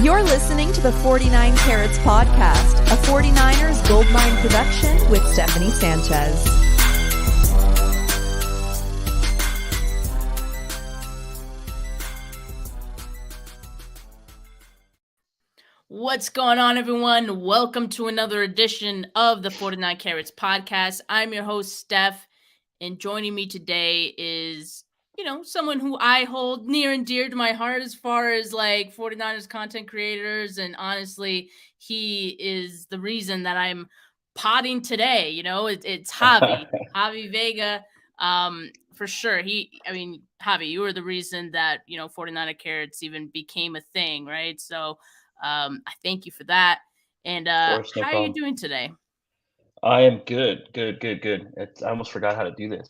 You're listening to the 49 Carats podcast, a 49ers Goldmine production with Stephanie Sanchez. What's going on, everyone? Welcome to another edition of the 49 Carats podcast. I'm your host, Steph, and joining me today is, someone who I hold near and dear to my heart as far as 49ers content creators. And honestly, he is the reason that I'm potting today. It's Javi Vega. For sure. Javi, you were the reason that, 49er Carats even became a thing, right? So I thank you for that. And Course, no how are you problem. doing today? I am good. I almost forgot how to do this.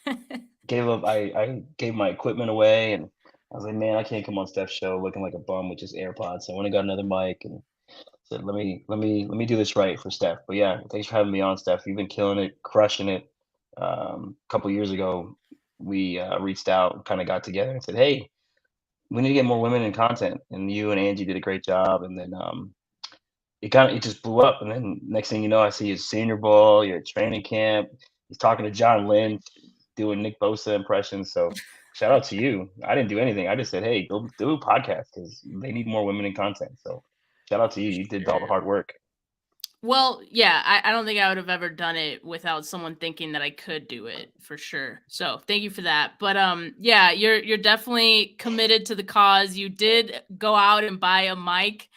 I gave my equipment away, and I was like, man, I can't come on Steph's show looking like a bum with just AirPods. So I went and got another mic and said, let me do this right for Steph. But yeah, thanks for having me on, Steph. You've been killing it, crushing it. A couple years ago, we reached out, kind of got together, and said, hey, we need to get more women in content. And you and Angie did a great job. And then it just blew up. And then next thing you know, I see his Senior Bowl, you're at training camp. He's talking to John Lynch, doing Nick Bosa impressions. So shout out to you. I didn't do anything. I just said, hey, go do a podcast because they need more women in content. So shout out to you. You did all the hard work. Well, yeah, I don't think I would have ever done it without someone thinking that I could do it, for sure. So thank you for that. But yeah, you're definitely committed to the cause. You did go out and buy a mic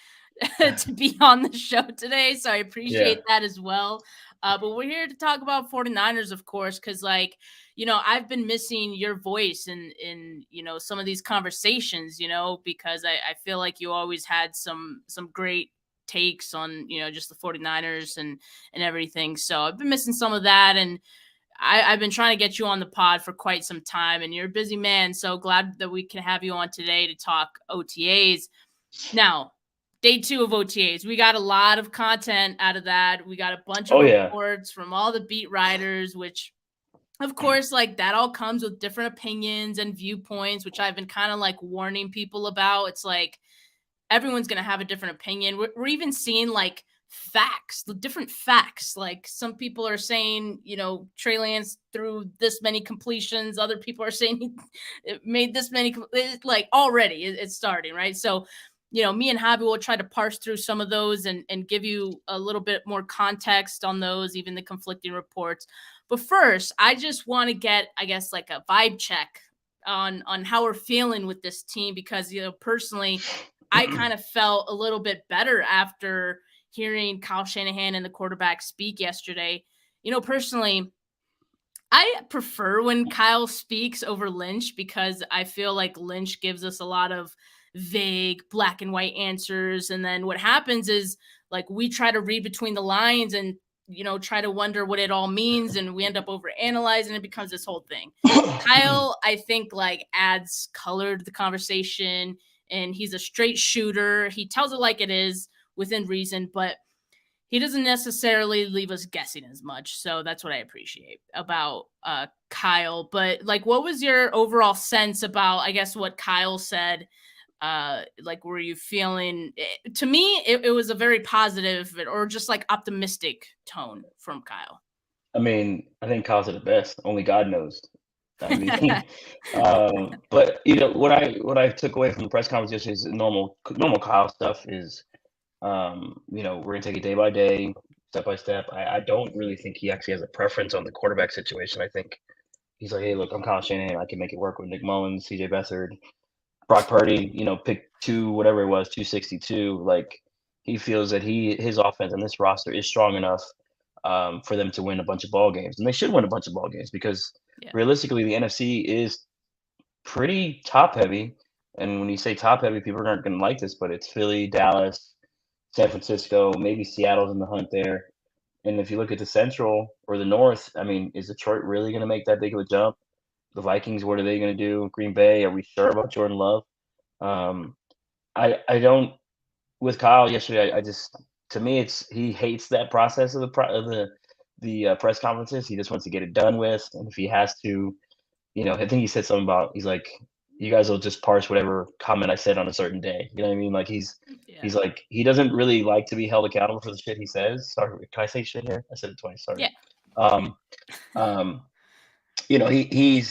to be on the show today, so I appreciate that as well. But we're here to talk about 49ers, of course, because I've been missing your voice in some of these conversations, because I feel like you always had some great takes on just the 49ers and everything. So I've been missing some of that, and I've been trying to get you on the pod for quite some time, and you're a busy man, so glad that we can have you on today to talk OTAs. Now, day 2 of OTAs, we got a lot of content out of that. We got a bunch of reports from all the beat writers, which of course, that all comes with different opinions and viewpoints, which I've been kind of warning people about. It's everyone's going to have a different opinion. We're even seeing facts, the different facts. Some people are saying, Trey Lance threw this many completions. Other people are saying he made this many, already it's starting, right? So, me and Javi will try to parse through some of those and give you a little bit more context on those, even the conflicting reports. But first, I just want to get, I guess, a vibe check on how we're feeling with this team, because, personally, I kind of felt a little bit better after hearing Kyle Shanahan and the quarterback speak yesterday. Personally, I prefer when Kyle speaks over Lynch, because I feel like Lynch gives us a lot of vague black and white answers. And then what happens is we try to read between the lines and, try to wonder what it all means. And we end up over analyzing. It becomes this whole thing. Kyle, I think adds color to the conversation. And he's a straight shooter. He tells it like it is within reason, but he doesn't necessarily leave us guessing as much. So that's what I appreciate about Kyle. But what was your overall sense about, I guess, what Kyle said? Were you feeling, to me, it was a very positive or just optimistic tone from Kyle. I mean, I think Kyle's the best. Only God knows. I mean, but what I took away from the press conference yesterday is normal Kyle stuff is, we're gonna take it day by day, step by step. I don't really think he actually has a preference on the quarterback situation. I think he's like, hey, look, I'm Kyle Shanahan. I can make it work with Nick Mullins, CJ Beathard, Brock Purdy. Pick 262. He feels that his offense and this roster is strong enough for them to win a bunch of ball games, and they should win a bunch of ball games because. Yeah. Realistically, the NFC is pretty top heavy. And when you say top heavy, people aren't going to like this, but it's Philly, Dallas, San Francisco, maybe Seattle's in the hunt there. And if you look at the Central or the North, I mean, is Detroit really going to make that big of a jump? The Vikings, what are they going to do? Green Bay, are we sure about Jordan Love? I don't. With Kyle yesterday, to me, he hates that process of the press conferences. He just wants to get it done with, and if he has to, I think he said something about, he's like, you guys will just parse whatever comment I said on a certain day. You know what I mean? Like he's Yeah. like he doesn't really like to be held accountable for the shit he says. Sorry, can I say shit here? I said it twice. Sorry. Yeah. Um, um, he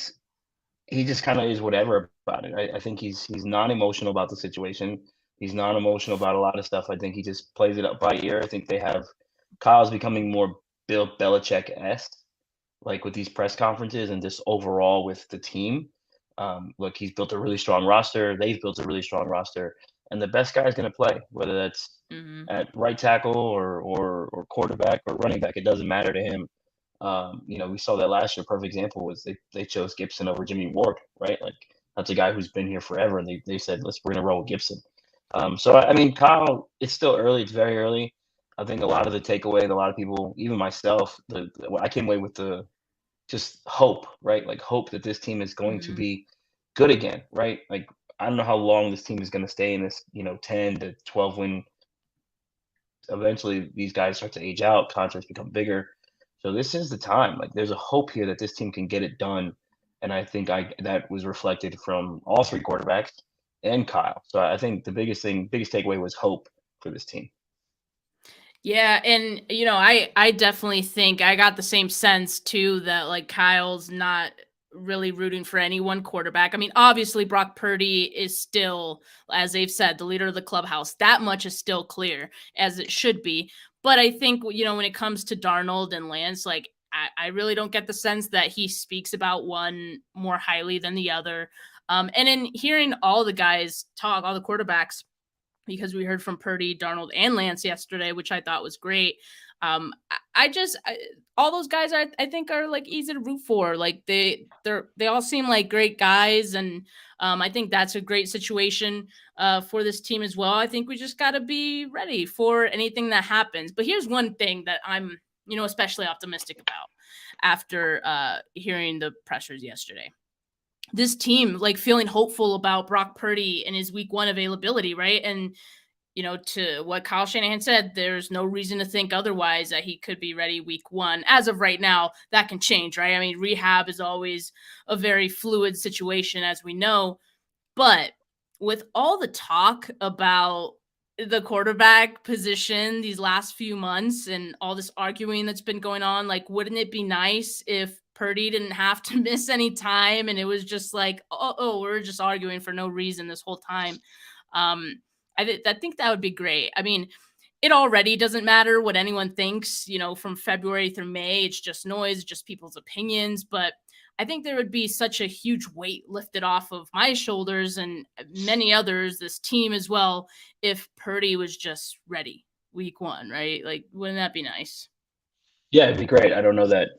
just kind of is whatever about it. I think he's non-emotional about the situation. He's non-emotional about a lot of stuff. I think he just plays it up by ear. I think Kyle's becoming more Bill Belichick-esque, like with these press conferences and just overall with the team. Look, he's built a really strong roster. They've built a really strong roster, and the best guy is going to play, whether that's at right tackle or quarterback or running back. It doesn't matter to him. We saw that last year. Perfect example was they chose Gibson over Jimmy Ward, right? Like that's a guy who's been here forever, and they said we're gonna roll with Gibson. So I mean, Kyle, it's still early. It's very early. I think a lot of the takeaway, a lot of people, even myself, I came away with the just hope, right? Like hope that this team is going to be good again, right? Like I don't know how long this team is going to stay in this, 10 to 12 win. Eventually, these guys start to age out, contracts become bigger. So this is the time. Like there's a hope here that this team can get it done, and I think that was reflected from all three quarterbacks and Kyle. So I think the biggest takeaway was hope for this team. Yeah, and I definitely think I got the same sense too that like Kyle's not really rooting for any one quarterback. I mean, obviously Brock Purdy is still, as they've said, the leader of the clubhouse. That much is still clear, as it should be. But I think when it comes to Darnold and Lance, like I really don't get the sense that he speaks about one more highly than the other. And in hearing all the guys talk, all the quarterbacks, because we heard from Purdy, Darnold, and Lance yesterday, which I thought was great. All those guys I think are like easy to root for. Like they all seem like great guys, and I think that's a great situation for this team as well. I think we just got to be ready for anything that happens. But here's one thing that I'm especially optimistic about after hearing the pressures yesterday. This team like feeling hopeful about Brock Purdy and his week 1 availability, right? And to what Kyle Shanahan said, there's no reason to think otherwise that he could be ready week 1. As of right now, that can change, right? I mean, rehab is always a very fluid situation, as we know. But with all the talk about the quarterback position these last few months and all this arguing that's been going on, like, wouldn't it be nice if Purdy didn't have to miss any time and it was just like, oh, we're just arguing for no reason this whole time? I think that would be great. I mean, it already doesn't matter what anyone thinks, from February through May. It's just noise, just people's opinions. But I think there would be such a huge weight lifted off of my shoulders and many others, this team as well, if Purdy was just ready week 1, right? Like, wouldn't that be nice? Yeah, it'd be great. I don't know that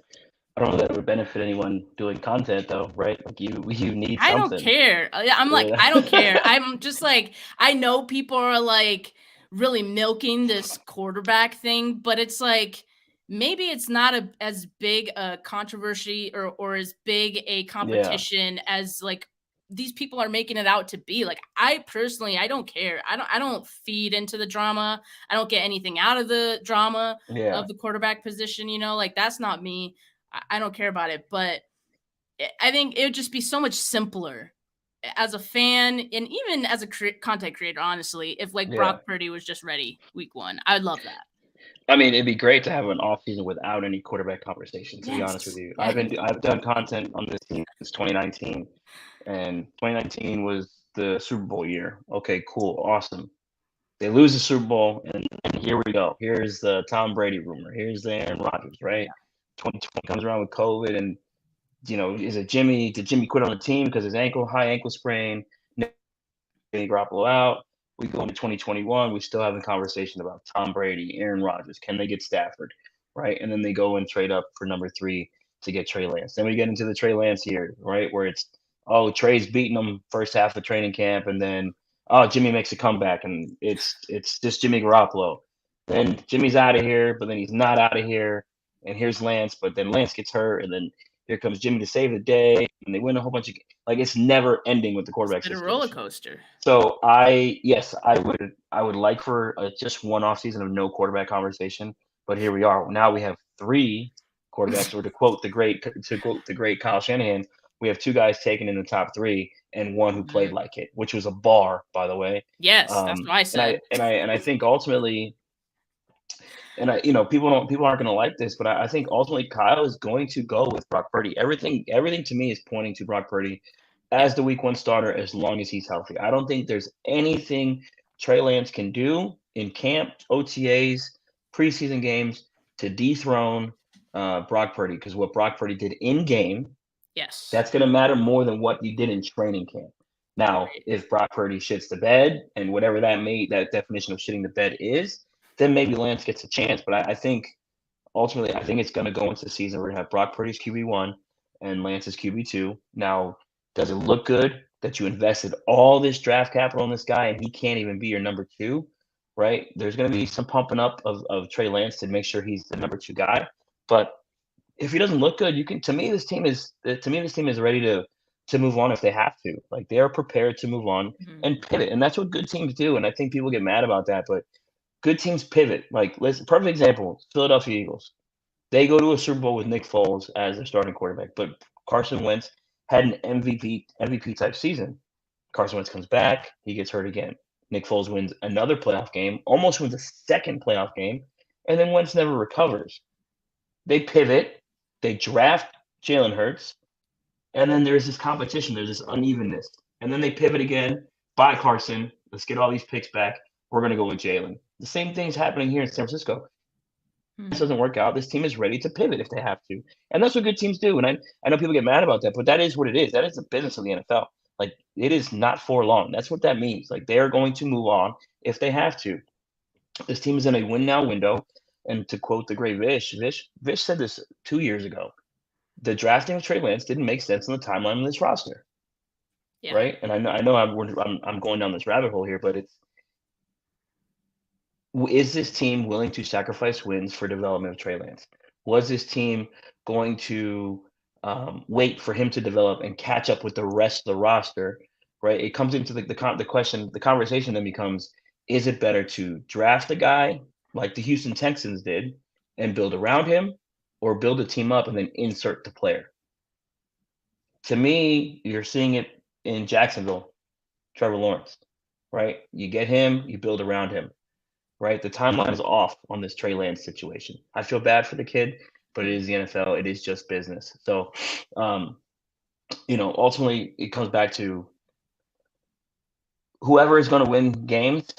it would benefit anyone doing content though, right? Like you need something. I don't care. I'm like, I don't care. I'm just like, I know people are like really milking this quarterback thing, but it's like, maybe it's not as big a controversy or as big a competition as like these people are making it out to be. Like, I personally, I don't care. I don't feed into the drama. I don't get anything out of the drama of the quarterback position. Like that's not me. I don't care about it, but I think it would just be so much simpler as a fan and even as a content creator, honestly, if like Brock Purdy was just ready week 1. I'd love that. I mean, it'd be great to have an off season without any quarterback conversation, to be honest with you. I've done content on this team since 2019, and 2019 was the Super Bowl year. Okay, cool, awesome. They lose the Super Bowl, and here we go. Here's the Tom Brady rumor. Here's the Aaron Rodgers, right? 2020 comes around with COVID, and did Jimmy quit on the team because his high ankle sprain? Garoppolo out. We go into 2021, we still having conversation about Tom Brady, Aaron Rodgers. Can they get Stafford, right? And then they go and trade up for number 3 to get Trey Lance. Then we get into the Trey Lance here, right, where it's, Trey's beating them first half of training camp, and then Jimmy makes a comeback, and it's just Jimmy Garoppolo. Then Jimmy's out of here, but then he's not out of here, and here's Lance, but then Lance gets hurt, and then here comes Jimmy to save the day, and they win a whole bunch of it's never ending with the quarterback. It's a roller coaster. So I would like for just one off season of no quarterback conversation, but here we are. Now we have 3 quarterbacks, or to quote the great Kyle Shanahan, we have 2 guys taken in the top 3 and 1 who played like it, which was a bar, by the way. Yes, that's what I said. And I think ultimately, and people aren't going to like this, but I think ultimately Kyle is going to go with Brock Purdy. Everything to me is pointing to Brock Purdy as the week 1 starter as long as he's healthy. I don't think there's anything Trey Lance can do in camp, OTAs, preseason games to dethrone Brock Purdy, because what Brock Purdy did in game, Yes, that's going to matter more than what you did in training camp. Now, if Brock Purdy shits the bed, and whatever that definition of shitting the bed is, then maybe Lance gets a chance. But I think ultimately, I think it's going to go into the season. We're going to have Brock Purdy's QB1 and Lance's QB2. Now, does it look good that you invested all this draft capital in this guy and he can't even be your number 2, right? There's going to be some pumping up of Trey Lance to make sure he's the number 2 guy. But if he doesn't look good, to me this team is ready to move on if they have to. Like, they are prepared to move on and pivot. And that's what good teams do. And I think people get mad about that, but good teams pivot. Like, listen, perfect example, Philadelphia Eagles. They go to a Super Bowl with Nick Foles as their starting quarterback, but Carson Wentz had an MVP type season. Carson Wentz comes back, he gets hurt again. Nick Foles wins another playoff game, almost wins a second playoff game, and then Wentz never recovers. They pivot, they draft Jalen Hurts, and then there's this competition, there's this unevenness. And then they pivot again, buy Carson, let's get all these picks back, we're going to go with Jalen. The same thing's happening here in San Francisco. This doesn't work out, this team is ready to pivot if they have to. And that's what good teams do. And I know people get mad about that, but that is what it is. That is the business of the NFL. Like, it is not for long. That's what that means. Like, they are going to move on if they have to. This team is in a win now window. And to quote the great Vish said this 2 years ago. The drafting of Trey Lance didn't make sense on the timeline of this roster. Yeah. Right? And I know I'm going down this rabbit hole here, but is this team willing to sacrifice wins for development of Trey Lance? Was this team going to wait for him to develop and catch up with the rest of the roster? Right? It comes into the conversation then becomes, is it better to draft a guy like the Houston Texans did and build around him, or build a team up and then insert the player? To me, you're seeing it in Jacksonville, Trevor Lawrence, right? You get him, you build around him. Right, the timeline is off on this Trey Lance situation. I feel bad for the kid, but it is the NFL. It is just business. So, ultimately, it comes back to whoever is going to win games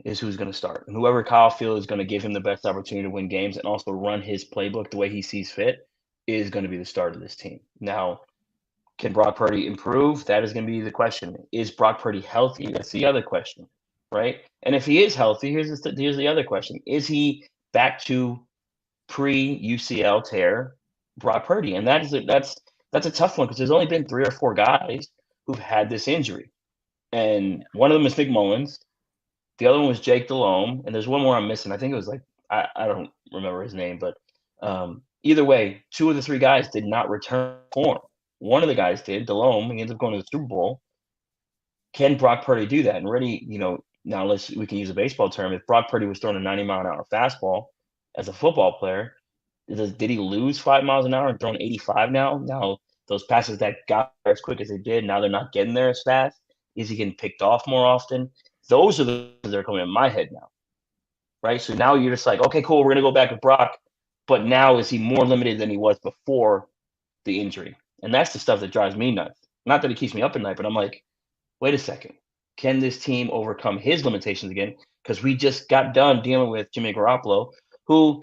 is who's going to start, and whoever Kyle feels is going to give him the best opportunity to win games and also run his playbook the way he sees fit is going to be the start of this team. Now, can Brock Purdy improve? That is going to be the question. Is Brock Purdy healthy? That's the other question. Right, and if he is healthy, here's the other question: is he back to pre-UCL tear Brock Purdy? And that's a tough one, because there's only been 3 or 4 guys who've had this injury, and one of them is Nick Mullins, the other one was Jake Delhomme, and there's one more I'm missing. I think it was like I don't remember his name, but either way, 2 of the 3 guys did not return form. One of the guys did, Delhomme. He ended up going to the Super Bowl. Can Brock Purdy do that? And already, now we can use a baseball term. If Brock Purdy was throwing a 90-mile-an-hour fastball as a football player, did he lose 5 miles an hour and throwing 85 now? Now, those passes that got there as quick as they did, now they're not getting there as fast. Is he getting picked off more often? Those are the things that are coming in my head now, right? So now you're just like, okay, cool, we're going to go back to Brock, but now is he more limited than he was before the injury? And that's the stuff that drives me nuts. Not that it keeps me up at night, but I'm like, wait a second. Can this team overcome his limitations again? Because we just got done dealing with Jimmy Garoppolo, who,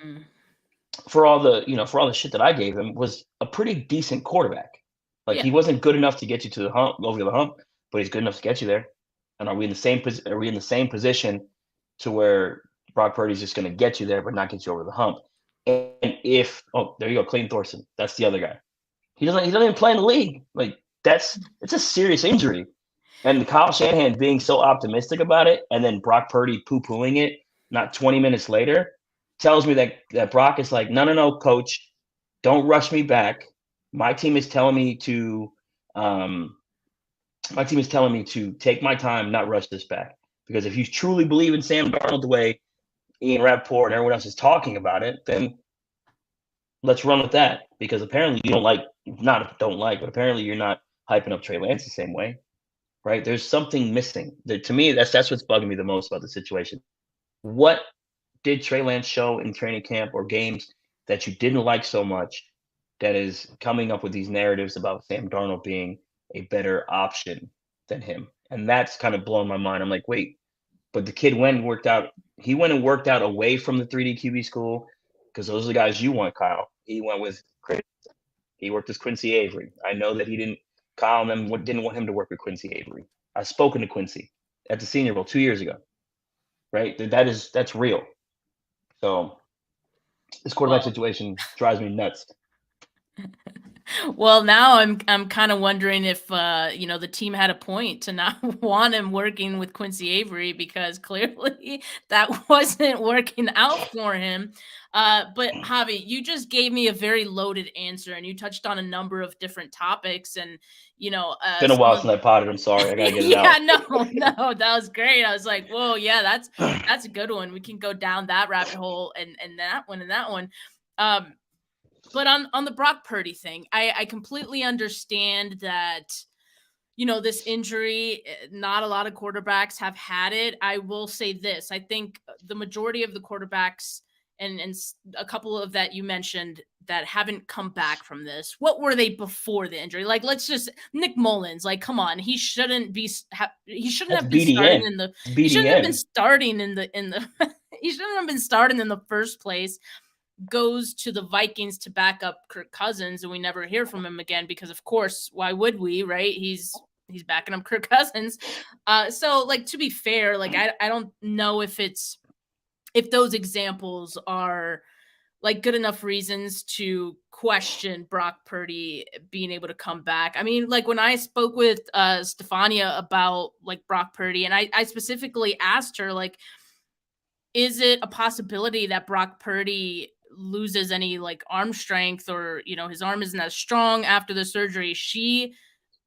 for all the shit that I gave him, was a pretty decent quarterback. Like, he wasn't good enough to get you to the hump, over the hump, but he's good enough to get you there. And are we in the same position to where Brock Purdy's just going to get you there, but not get you over the hump? And there you go, Clayton Thorson. That's the other guy. He doesn't even play in the league. Like, it's a serious injury. And Kyle Shanahan being so optimistic about it, and then Brock Purdy poo-pooing it not 20 minutes later, tells me that Brock is like, no, coach, don't rush me back. My team is telling me to take my time, not rush this back. Because if you truly believe in Sam Darnold the way Ian Rappaport and everyone else is talking about it, then let's run with that. Because apparently you don't like not don't like, but apparently you're not hyping up Trey Lance the same way, right? There's something missing. To me, that's what's bugging me the most about the situation. What did Trey Lance show in training camp or games that you didn't like so much that is coming up with these narratives about Sam Darnold being a better option than him? And that's kind of blown my mind. I'm like, wait, but the kid went and worked out. He went and worked out away from the 3D QB school because those are the guys you want, Kyle. He went with Chris. He worked with Quincy Avery. I know that he didn't. Kyle and them didn't want him to work with Quincy Avery. I've spoken to Quincy at the Senior Bowl 2 years ago. Right? That's real. So this quarterback situation drives me nuts. Well, now I'm kind of wondering if the team had a point to not want him working with Quincy Avery, because clearly that wasn't working out for him. But Javi, you just gave me a very loaded answer, and you touched on a number of different topics. And it's been a while since I potted. I'm sorry, I gotta get it out. No, that was great. I was like, whoa, yeah, that's a good one. We can go down that rabbit hole and that one and that one. But on the Brock Purdy thing, I completely understand that, this injury, not a lot of quarterbacks have had it. I will say this. I think the majority of the quarterbacks and a couple of that you mentioned that haven't come back from this, what were they before the injury? Like, let's just Nick Mullins, like, come on, he shouldn't have been starting in the he shouldn't have been starting in the he shouldn't have been starting in the first place. Goes to the Vikings to back up Kirk Cousins, and we never hear from him again because, of course, why would we, right? He's backing up Kirk Cousins. So, like, to be fair, like, I don't know if those examples are like good enough reasons to question Brock Purdy being able to come back. I mean, like, when I spoke with Stefania about like Brock Purdy, and I specifically asked her, like, is it a possibility that Brock Purdy loses any like arm strength, or his arm isn't as strong after the surgery? She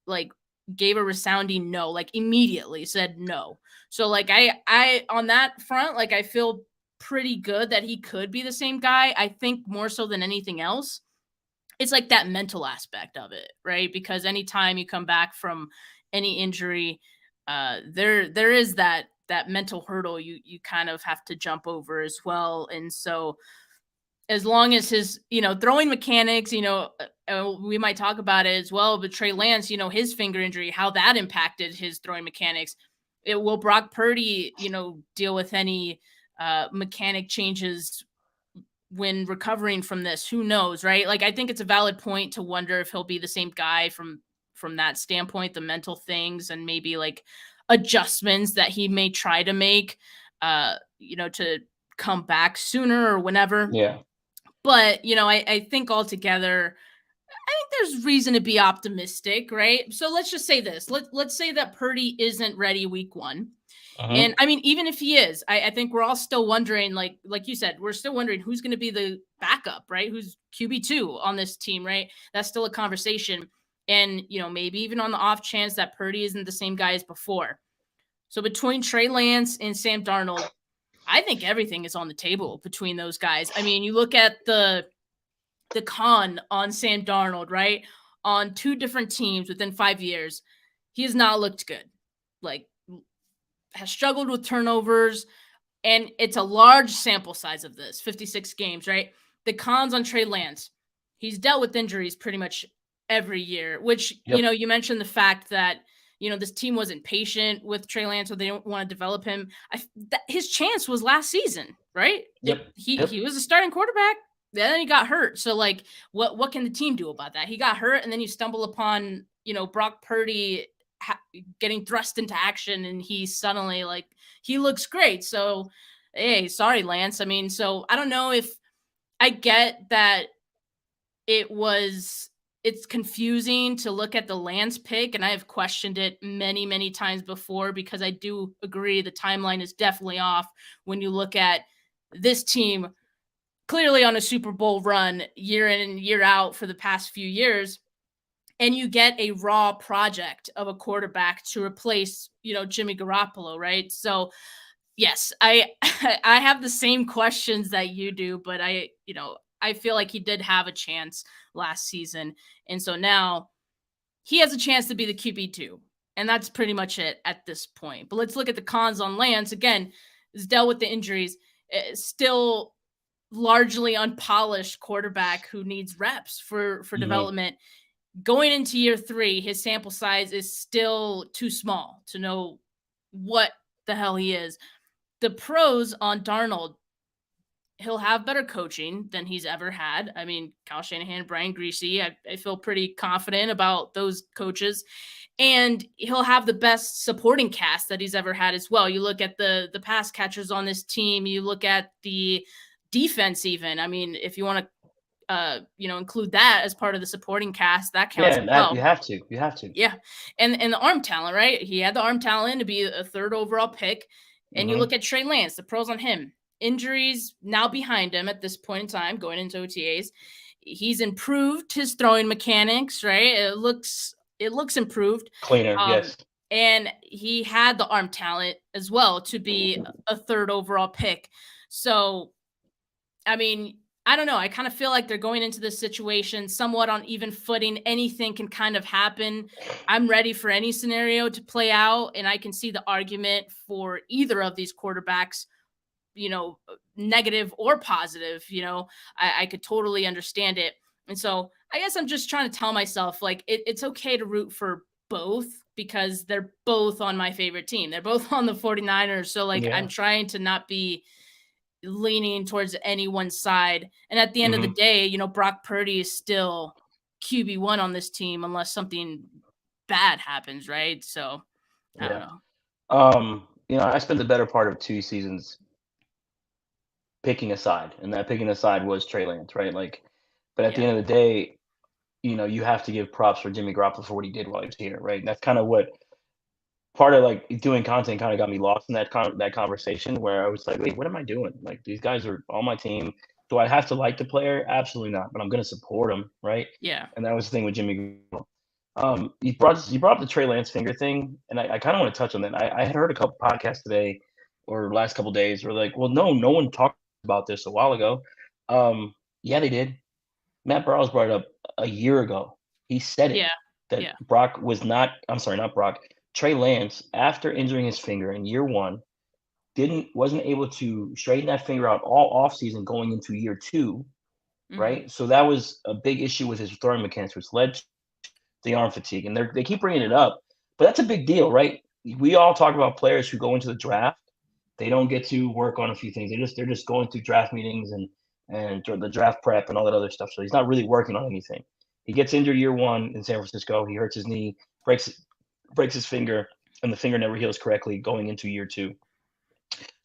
like gave a resounding no, like immediately said no. So like I on that front, like, I feel pretty good that he could be the same guy. I think more so than anything else, it's like that mental aspect of it, right? Because anytime you come back from any injury, there is that mental hurdle you kind of have to jump over as well. And so as long as his, throwing mechanics, we might talk about it as well, but Trey Lance, his finger injury, how that impacted his throwing mechanics. Will Brock Purdy, deal with any mechanic changes when recovering from this? Who knows, right? Like, I think it's a valid point to wonder if he'll be the same guy from that standpoint, the mental things and maybe like adjustments that he may try to make, to come back sooner or whenever. Yeah. But, I think altogether, I think there's reason to be optimistic, right? So let's just say this. Let's say that Purdy isn't ready week 1. And I mean, even if he is, I think we're all still wondering, like you said, we're still wondering who's going to be the backup, right? Who's QB2 on this team, right? That's still a conversation. And, maybe even on the off chance that Purdy isn't the same guy as before. So between Trey Lance and Sam Darnold, I think everything is on the table between those guys. I mean, you look at the con on Sam Darnold, right? On 2 different teams within 5 years, he has not looked good. Like, has struggled with turnovers, and it's a large sample size of this, 56 games, right? The cons on Trey Lance, he's dealt with injuries pretty much every year, which, you mentioned the fact that, this team wasn't patient with Trey Lance, or they don't want to develop him. His chance was last season, right? He was a starting quarterback. Then he got hurt. So like, what can the team do about that? He got hurt, and then you stumble upon, Brock Purdy getting thrust into action, and he suddenly, like, he looks great. So, hey, sorry, Lance. I mean, so I don't know if I get that it's confusing to look at the Lance pick, and I have questioned it many, many times before, because I do agree the timeline is definitely off when you look at this team clearly on a Super Bowl run year in and year out for the past few years, and you get a raw project of a quarterback to replace, Jimmy Garoppolo, right? So yes, I have the same questions that you do, but I I feel like he did have a chance last season. And so now he has a chance to be the QB2. And that's pretty much it at this point. But let's look at the cons on Lance. Again, he's dealt with the injuries. Still largely unpolished quarterback who needs reps for development. Going into year 3, his sample size is still too small to know what the hell he is. The pros on Darnold, he'll have better coaching than he's ever had. I mean, Kyle Shanahan, Brian Griese, I feel pretty confident about those coaches. And he'll have the best supporting cast that he's ever had as well. You look at the pass catchers on this team. You look at the defense even. I mean, if you want to include that as part of the supporting cast, that counts as well. You have to. Yeah. And the arm talent, right? He had the arm talent to be a 3rd overall pick. And you look at Trey Lance, the pros on him. Injuries now behind him at this point in time, going into OTAs. He's improved his throwing mechanics, right? It looks improved. Cleaner, yes. And he had the arm talent as well to be a 3rd overall pick. So, I mean, I don't know. I kind of feel like they're going into this situation somewhat on even footing. Anything can kind of happen. I'm ready for any scenario to play out, and I can see the argument for either of these quarterbacks, negative or positive. I could totally understand it. And so I guess I'm just trying to tell myself, like, it's okay to root for both because they're both on my favorite team. They're both on the 49ers. So, I'm trying to not be leaning towards any one side. And at the end of the day, Brock Purdy is still QB1 on this team unless something bad happens, right? So I don't know. I spent the better part of 2 seasons picking a side, and that picking a side was Trey Lance, right? But at the end of the day, you have to give props for Jimmy Garoppolo for what he did while he was here, right? And that's kind of what part of doing content kind of got me lost in that conversation where I was like, wait, what am I doing? These guys are on my team. Do I have to like the player? Absolutely not. But I'm going to support him, right? Yeah. And that was the thing with Jimmy. You brought up the Trey Lance finger thing, and I kind of want to touch on that. I had heard a couple podcasts today or last couple days where well, no one talked about this a while ago. Yeah, they did. Matt Barrows brought it up a year ago. He said it. Yeah. Brock was not. I'm sorry, not Brock. Trey Lance, after injuring his finger in year 1, wasn't able to straighten that finger out all offseason going into year 2, right? So that was a big issue with his throwing mechanics, which led to the arm fatigue. And they keep bringing it up, but that's a big deal, right? We all talk about players who go into the draft. They don't get to work on a few things. They're just going through draft meetings and the draft prep and all that other stuff. So he's not really working on anything. He gets injured year 1 in San Francisco. He hurts his knee, breaks his finger, and the finger never heals correctly going into year 2.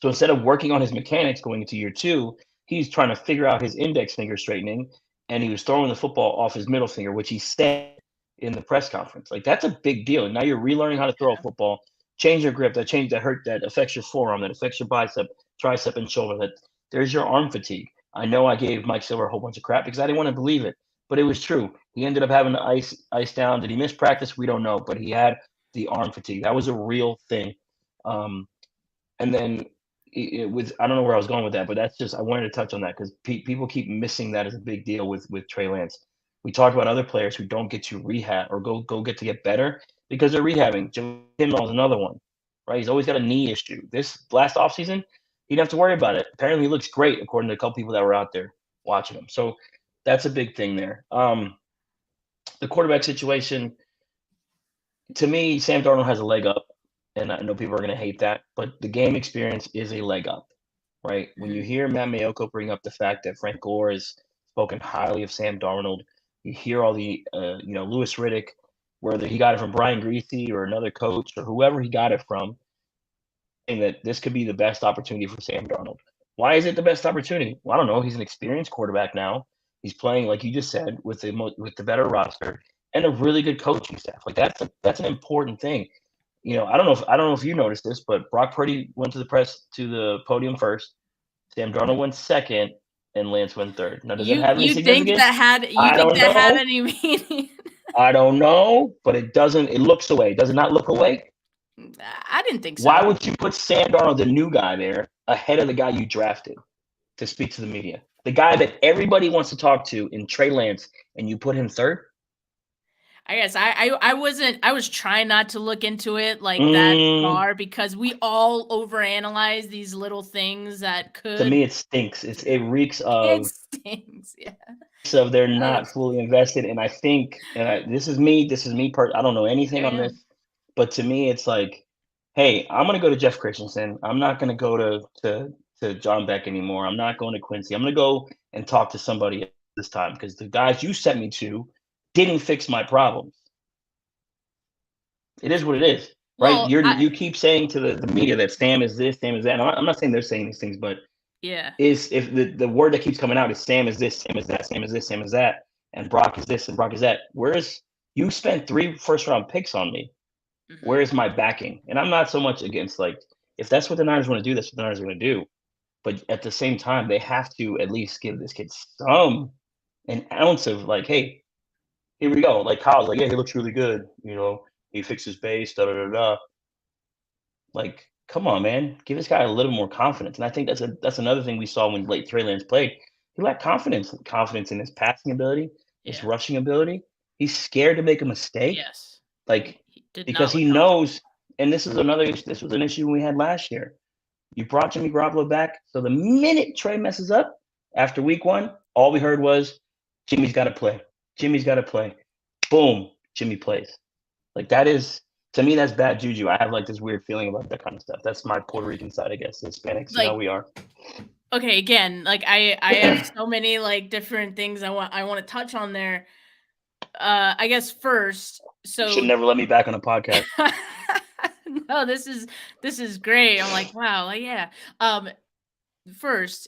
So instead of working on his mechanics going into year 2, he's trying to figure out his index finger straightening, and he was throwing the football off his middle finger, which he said in the press conference. That's a big deal. Now you're relearning how to throw a football, change your grip, that affects your forearm, that affects your bicep, tricep, and shoulder. There's your arm fatigue. I know I gave Mike Silver a whole bunch of crap because I didn't want to believe it, but it was true. He ended up having to ice down. Did he miss practice? We don't know, but he had the arm fatigue. That was a real thing. And then it was, I don't know where I was going with that, but that's just, I wanted to touch on that because people keep missing that as a big deal with Trey Lance. We talked about other players who don't get to rehab or go get better because they're rehabbing. Jim Kimmel is another one, right? He's always got a knee issue. This last offseason, he didn't have to worry about it. Apparently he looks great according to a couple people that were out there watching him. So that's a big thing there. The quarterback situation, to me, Sam Darnold has a leg up, and I know people are going to hate that, but the game experience is a leg up, right? When you hear Matt Mayoko bring up the fact that Frank Gore has spoken highly of Sam Darnold, you hear all the, Louis Riddick, whether he got it from Brian Griese or another coach or whoever he got it from, and that this could be the best opportunity for Sam Darnold. Why is it the best opportunity? Well, I don't know. He's an experienced quarterback now. He's playing, like you just said, with the better roster and a really good coaching staff. That's an important thing. I don't know if you noticed this, but Brock Purdy went to the podium first. Sam Darnold went second, and Lance went third. Now, does it have any significance? Think that had any meaning? I don't know, but it doesn't. It looks away. Does it not look away? I didn't think so. Why would you put Sam Darnold, the new guy, there ahead of the guy you drafted to speak to the media? The guy that everybody wants to talk to in Trey Lance, and you put him third? I guess I was trying not to look into it like that far because we all overanalyze these little things that could. To me, it stinks. It reeks of. It stings, yeah. So they're not fully invested, and I think, this is me. I don't know anything on this, but to me, it's like, hey, I'm gonna go to Jeff Christensen. I'm not gonna go to John Beck anymore. I'm not going to Quincy. I'm gonna go and talk to somebody this time because the guys you sent me to didn't fix my problems. It is what it is, right? You keep saying to the media that Sam is this, Sam is that. I'm not saying they're saying these things, but if the word that keeps coming out is Sam is this, Sam is that, Sam is this, Sam is that, and Brock is this and Brock is that. Whereas you spent 3 first-round picks on me. Mm-hmm. Where is my backing? And I'm not so much against, like, if that's what the Niners want to do, that's what the Niners are going to do. But at the same time, they have to at least give this kid an ounce of, like, hey, here we go. Like Kyle's like, yeah, he looks really good. You know, he fixed his base, da da da da. Like, come on, man, give this guy a little more confidence. And I think that's another thing we saw when late Trey Lance played. He lacked confidence in his passing ability, his rushing ability. He's scared to make a mistake. Yes, like because he knows. And this was an issue we had last year. You brought Jimmy Garoppolo back, so the minute Trey messes up after week 1, all we heard was Jimmy's got to play. Jimmy's got to play. Boom, Jimmy plays. Like, that is, to me, that's bad juju. I have, like, this weird feeling about that kind of stuff. That's my Puerto Rican side, I guess. Hispanics, like, how we are. Okay, again, like, I have so many, like, different things I want to touch on there. I guess first, so you should never let me back on a podcast. No, this is great. I'm like, wow, like, yeah. First,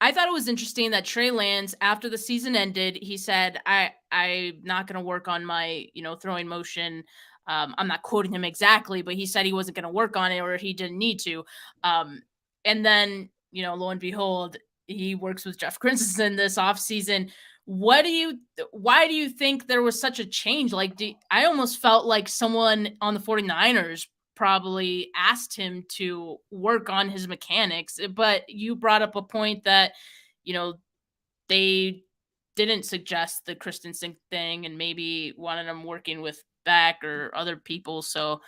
I thought it was interesting that Trey Lance, after the season ended, he said, I'm not going to work on my, throwing motion. I'm not quoting him exactly, but he said he wasn't going to work on it or he didn't need to. And then, lo and behold, he works with Jeff Christensen this offseason. Why do you think there was such a change? Like, I almost felt like someone on the 49ers probably asked him to work on his mechanics, but you brought up a point that, they didn't suggest the Christensen thing and maybe wanted him working with Beck or other people. So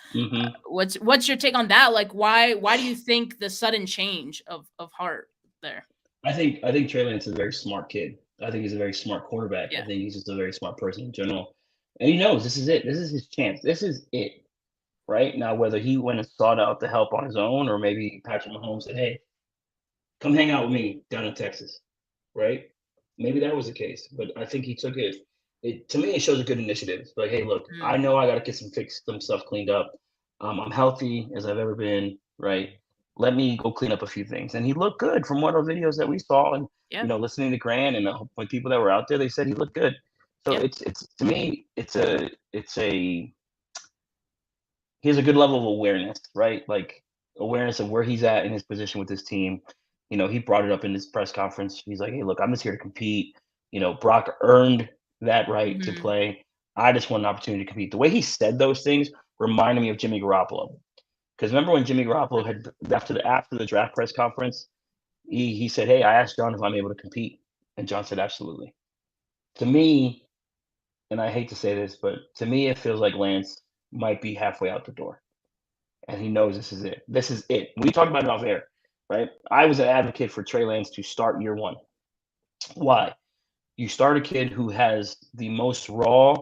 what's your take on that? Like, why do you think the sudden change of heart there? I think Trey Lance is a very smart kid. I think he's a very smart quarterback. Yeah. I think he's just a very smart person in general. And he knows this is it. This is his chance. This is it. Right? Now, whether he went and sought out the help on his own or maybe Patrick Mahomes said, hey, come hang out with me down in Texas. Right? Maybe that was the case. But I think he took it. To me, it shows a good initiative. It's like, hey, look, I know I got to get some stuff cleaned up. I'm healthy as I've ever been. Right? Let me go clean up a few things. And he looked good from one of the videos that we saw. And, listening to Grant and when people that were out there, they said he looked good. So it's to me, he has a good level of awareness, right? Like, awareness of where he's at in his position with this team. He brought it up in his press conference. He's like, hey, look, I'm just here to compete. Brock earned that right to play. I just want an opportunity to compete. The way he said those things reminded me of Jimmy Garoppolo. Because remember when Jimmy Garoppolo had, after the draft press conference, he said, hey, I asked John if I'm able to compete. And John said, absolutely. To me, and I hate to say this, but to me, it feels like Lance might be halfway out the door. And he knows this is it. This is it. We talked about it off air, right? I was an advocate for Trey Lance to start year 1. Why? You start a kid who has the most raw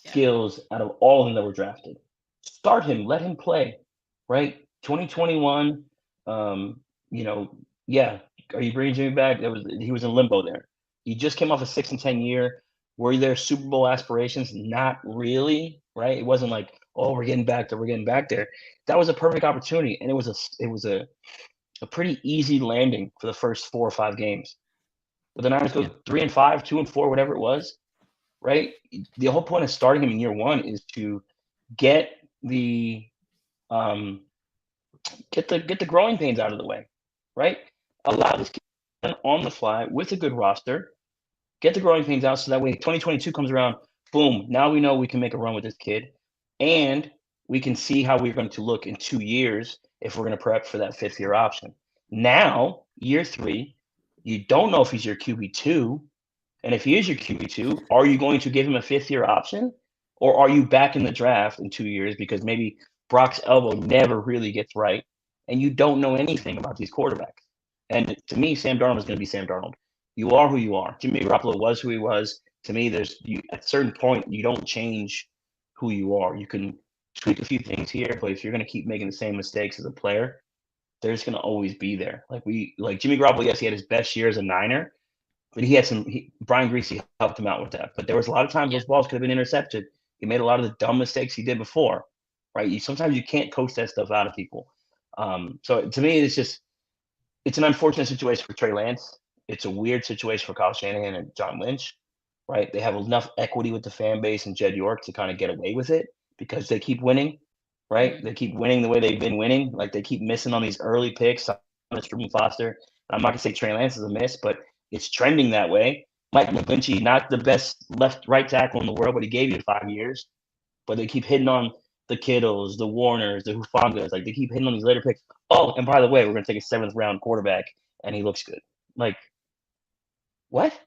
skills out of all of them that were drafted. Start him. Let him play, right? 2021, are you bringing Jimmy back? He was in limbo there. He just came off a 6-10 year. Were there Super Bowl aspirations? Not really, right? It wasn't like, oh, we're getting back there. That was a perfect opportunity, and it was a pretty easy landing for the first 4 or 5 games. But the Niners go 3-5, 2-4, whatever it was, right? The whole point of starting him in year 1 is to get the growing pains out of the way, right? Allow this kid on the fly with a good roster. Get the growing pains out so that way 2022 comes around, boom, now we know we can make a run with this kid. And we can see how we're going to look in 2 years if we're going to prep for that 5th-year option. Now, year 3, You don't know if he's your QB2. And if he is your QB2, are you going to give him a 5th-year option? Or are you back in the draft in 2 years because maybe Brock's elbow never really gets right and you don't know anything about these quarterbacks? And to me, Sam Darnold is going to be Sam Darnold. You are who you are. Jimmy Garoppolo was who he was. To me, at a certain point, you don't change who you are. You can tweak a few things here, but if you're going to keep making the same mistakes as a player, they're just going to always be there. Like Jimmy Garoppolo, yes, he had his best year as a Niner, but he had Brian Greasy helped him out with that. But there was a lot of times those balls could have been intercepted. He made a lot of the dumb mistakes he did before, right? Sometimes you can't coach that stuff out of people. So to me, it's an unfortunate situation for Trey Lance. It's a weird situation for Kyle Shanahan and John Lynch, right? They have enough equity with the fan base and Jed York to kind of get away with it because they keep winning, right? Mm-hmm. They keep winning the way they've been winning. Like they keep missing on these early picks. It's Ruben Foster. I'm not gonna say Trey Lance is a miss, but it's trending that way. Mike McGlinchey, not the best right tackle in the world, but he gave you 5 years. But they keep hitting on the Kittles, the Warners, the Hufangas. Like they keep hitting on these later picks. Oh, and by the way, we're gonna take a 7th-round quarterback, and he looks good. Like what?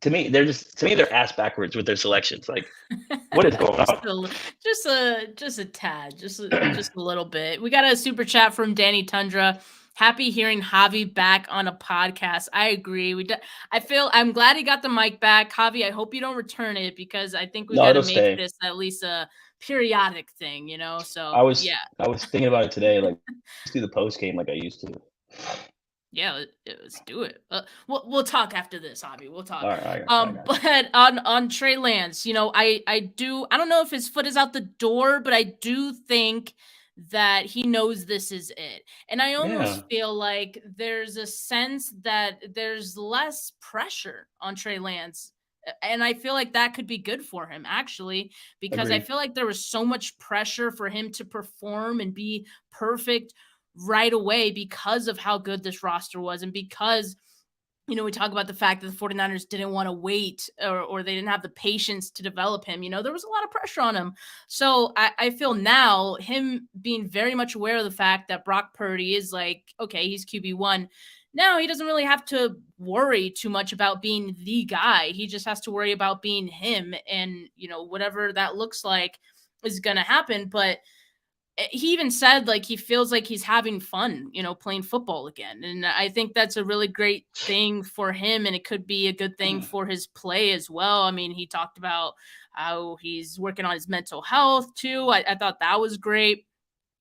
To me, they're ass backwards with their selections. Like, what is going on? Just a tad, just a little bit. We got a super chat from Danny Tundra. Happy hearing Javi back on a podcast. I agree. I'm glad he got the mic back. Javi, I hope you don't return it because I think we got to make Stay. this at least a periodic thing, So I was thinking about it today. Like, let's do the post game like I used to. Yeah, let's do it. We'll talk after this, Javi. We'll talk. All right, But on Trey Lance, I don't know if his foot is out the door, but I do think that he knows this is it. And I almost feel like there's a sense that there's less pressure on Trey Lance. And I feel like that could be good for him, actually, because I feel like there was so much pressure for him to perform and be perfect right away because of how good this roster was and because we talk about the fact that the 49ers didn't want to wait or they didn't have the patience to develop him. There was a lot of pressure on him. So I feel now him being very much aware of the fact that Brock Purdy is like, okay, he's QB1. Now he doesn't really have to worry too much about being the guy. He just has to worry about being him. And, whatever that looks like is going to happen. But he even said like he feels like he's having fun, playing football again. And I think that's a really great thing for him. And it could be a good thing for his play as well. I mean, he talked about how he's working on his mental health too. I thought that was great.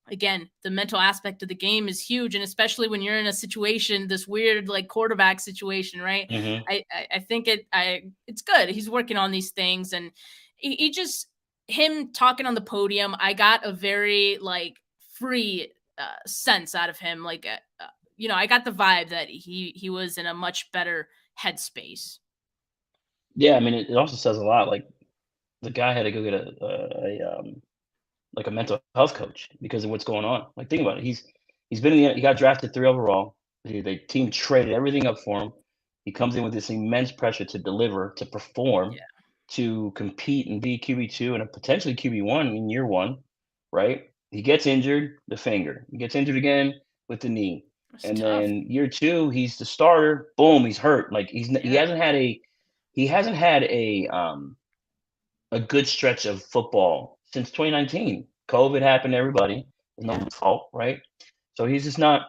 Again, the mental aspect of the game is huge. And especially when you're in a situation, this weird like quarterback situation, right? Mm-hmm. I think it's good. He's working on these things and he just, him talking on the podium, I got a very like free sense out of him. Like, I got the vibe that he was in a much better headspace. Yeah, I mean, it also says a lot. Like, the guy had to go get a mental health coach because of what's going on. Like, think about it. He's been he got drafted 3 overall. The team traded everything up for him. He comes in with this immense pressure to deliver, to perform. Yeah. To compete and be QB2 and a potentially QB1 in year 1, right? He gets injured, the finger. He gets injured again with the knee. That's and tough. Then year 2, he's the starter. Boom, he's hurt. Like he hasn't had a good stretch of football since 2019. COVID happened to everybody. It's no one's fault, right? So he's just not,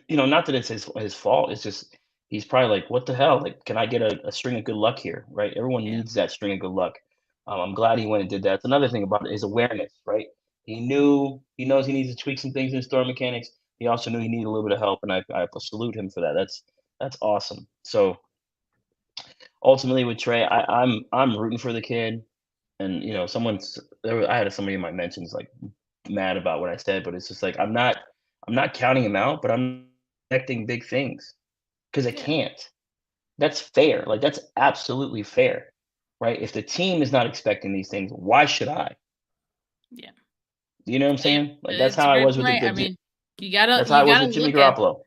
not that it's his fault. It's just he's probably like, what the hell? Like, can I get a string of good luck here, right? Everyone needs that string of good luck. I'm glad he went and did that. That's another thing about it, his awareness, right? He knows he needs to tweak some things in his throw mechanics. He also knew he needed a little bit of help, and I salute him for that. That's awesome. So ultimately with Trey, I'm rooting for the kid. And I had somebody in my mentions like mad about what I said, but it's just like I'm not counting him out, but I'm expecting big things because I can't. That's fair. Like that's absolutely fair, right? If the team is not expecting these things, why should I? Yeah. You know what I'm saying? Like that's how I was with I mean, that's how I was with Jimmy Garoppolo.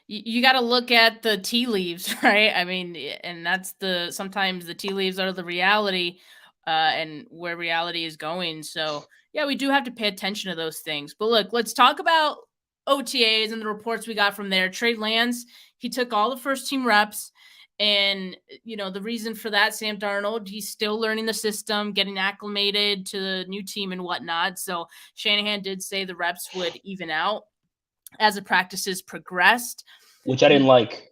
You got to look at the tea leaves, right? I mean, and that's sometimes the tea leaves are the reality. And where reality is going. So yeah, we do have to pay attention to those things. But look, let's talk about OTAs and the reports we got from there, Trey Lance, he took all the first team reps. And, the reason for that, Sam Darnold, he's still learning the system, getting acclimated to the new team and whatnot. So Shanahan did say the reps would even out as the practices progressed. Which I didn't like.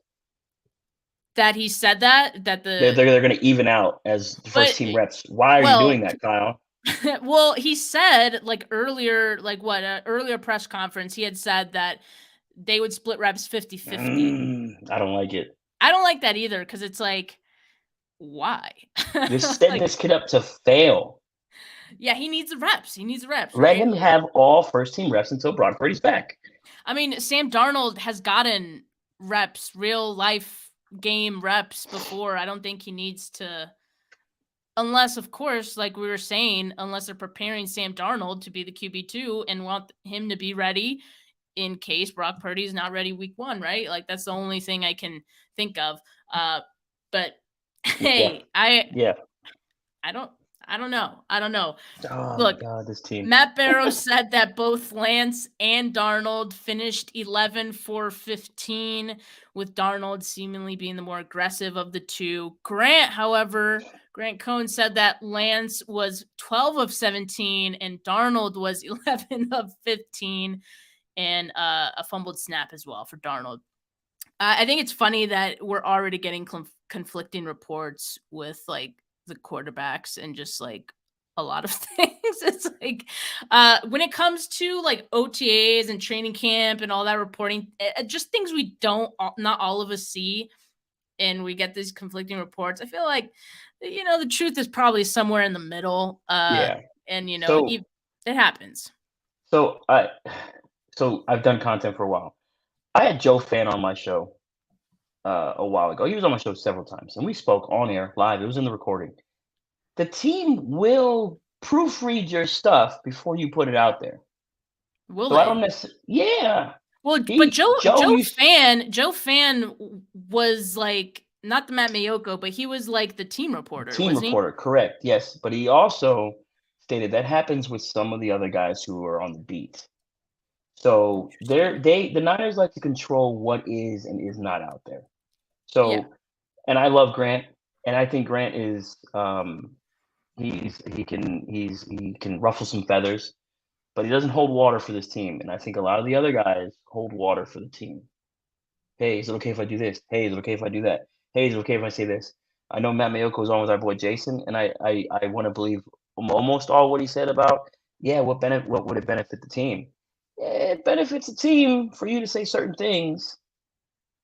That he said that they're going to even out as the first team reps. Why are you doing that, Kyle? Well, he said earlier press conference, he had said that they would split reps 50-50. I don't like it. I don't like that either, because it's like, why? You're setting this kid up to fail. Yeah, he needs the reps. Let right? him have all first team reps until Brock Purdy's back. I mean, Sam Darnold has gotten reps, real life game reps before. I don't think he needs to, unless, of course, like we were saying, unless they're preparing Sam Darnold to be the QB2 and want him to be ready in case Brock Purdy is not ready week 1, right? Like, that's the only thing I can think of. But hey, I don't know. Oh, look, God, this team. Matt Barrow said that both Lance and Darnold finished 11 for 15, with Darnold seemingly being the more aggressive of the two. Grant Cohn said that Lance was 12 of 17 and Darnold was 11 of 15, and a fumbled snap as well for Darnold. I think it's funny that we're already getting conflicting reports with like the quarterbacks and just like a lot of things. It's like when it comes to like OTAs and training camp and all that reporting, just things we not all of us see, and we get these conflicting reports. I feel like the truth is probably somewhere in the middle. And it happens. So I've done content for a while. I had Joe Fan on my show a while ago. He was on my show several times, and we spoke on air live. It was in the recording. The team will proofread your stuff before you put it out there. Will they? I don't necessarily. Yeah. Well, but Joe Fan was like not the Matt Mayoko, but he was like the team reporter. Correct? Yes, but he also stated that happens with some of the other guys who are on the beat. So the Niners like to control what is and is not out there. So, and I love Grant, and I think Grant is he can ruffle some feathers, but he doesn't hold water for this team. And I think a lot of the other guys hold water for the team. Hey, is it okay if I do this? Hey, is it okay if I do that? Hey, is it okay if I say this? I know Matt Mayoko was on with our boy Jason, and I want to believe almost all what he said about what would it benefit the team? It benefits the team for you to say certain things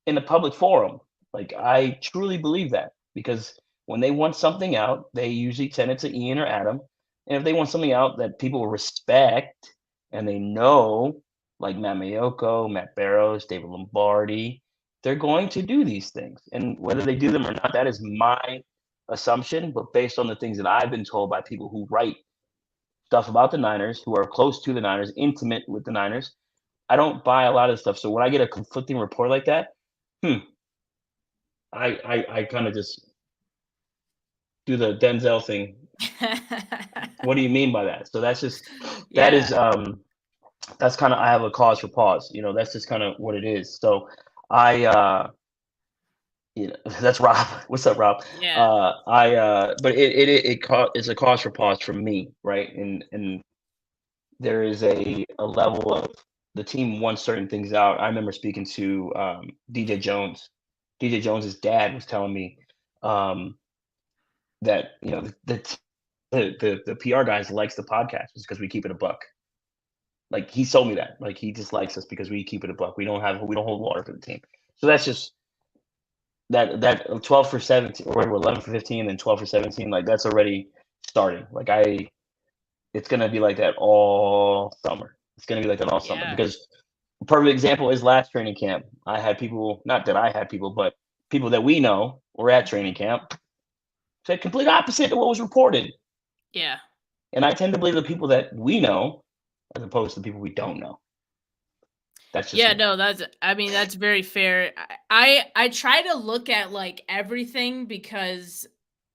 in a public forum. Like, I truly believe that, because when they want something out, they usually send it to Ian or Adam. And if they want something out that people respect and they know, like Matt Mayoko, Matt Barrows, David Lombardi, they're going to do these things. And whether they do them or not, that is my assumption. But based on the things that I've been told by people who write stuff about the Niners, who are close to the Niners, intimate with the Niners, I don't buy a lot of stuff. So when I get a conflicting report like that, I kind of just do the Denzel thing. What do you mean by that? So that's just that's kind of, I have a cause for pause. That's just kind of what it is. So that's Rob. What's up, Rob? Yeah. But it's a cause for pause for me, right? And there is a level of the team wants certain things out. I remember speaking to DJ Jones. DJ Jones's dad was telling me that the PR guys likes the podcast because we keep it a buck. Like, he told me that. Like, he just likes us because we keep it a buck. We don't hold water for the team. So that's just that 12 for 17 or 11 for 15 and 12 for 17. Like, that's already starting. Like, it's gonna be like that all summer. It's gonna be like that all summer, because a perfect example is last training camp. I had people, not that I had people, but people that we know were at training camp said complete opposite of what was reported. Yeah. And I tend to believe the people that we know as opposed to the people we don't know. That's just that's very fair. I try to look at like everything, because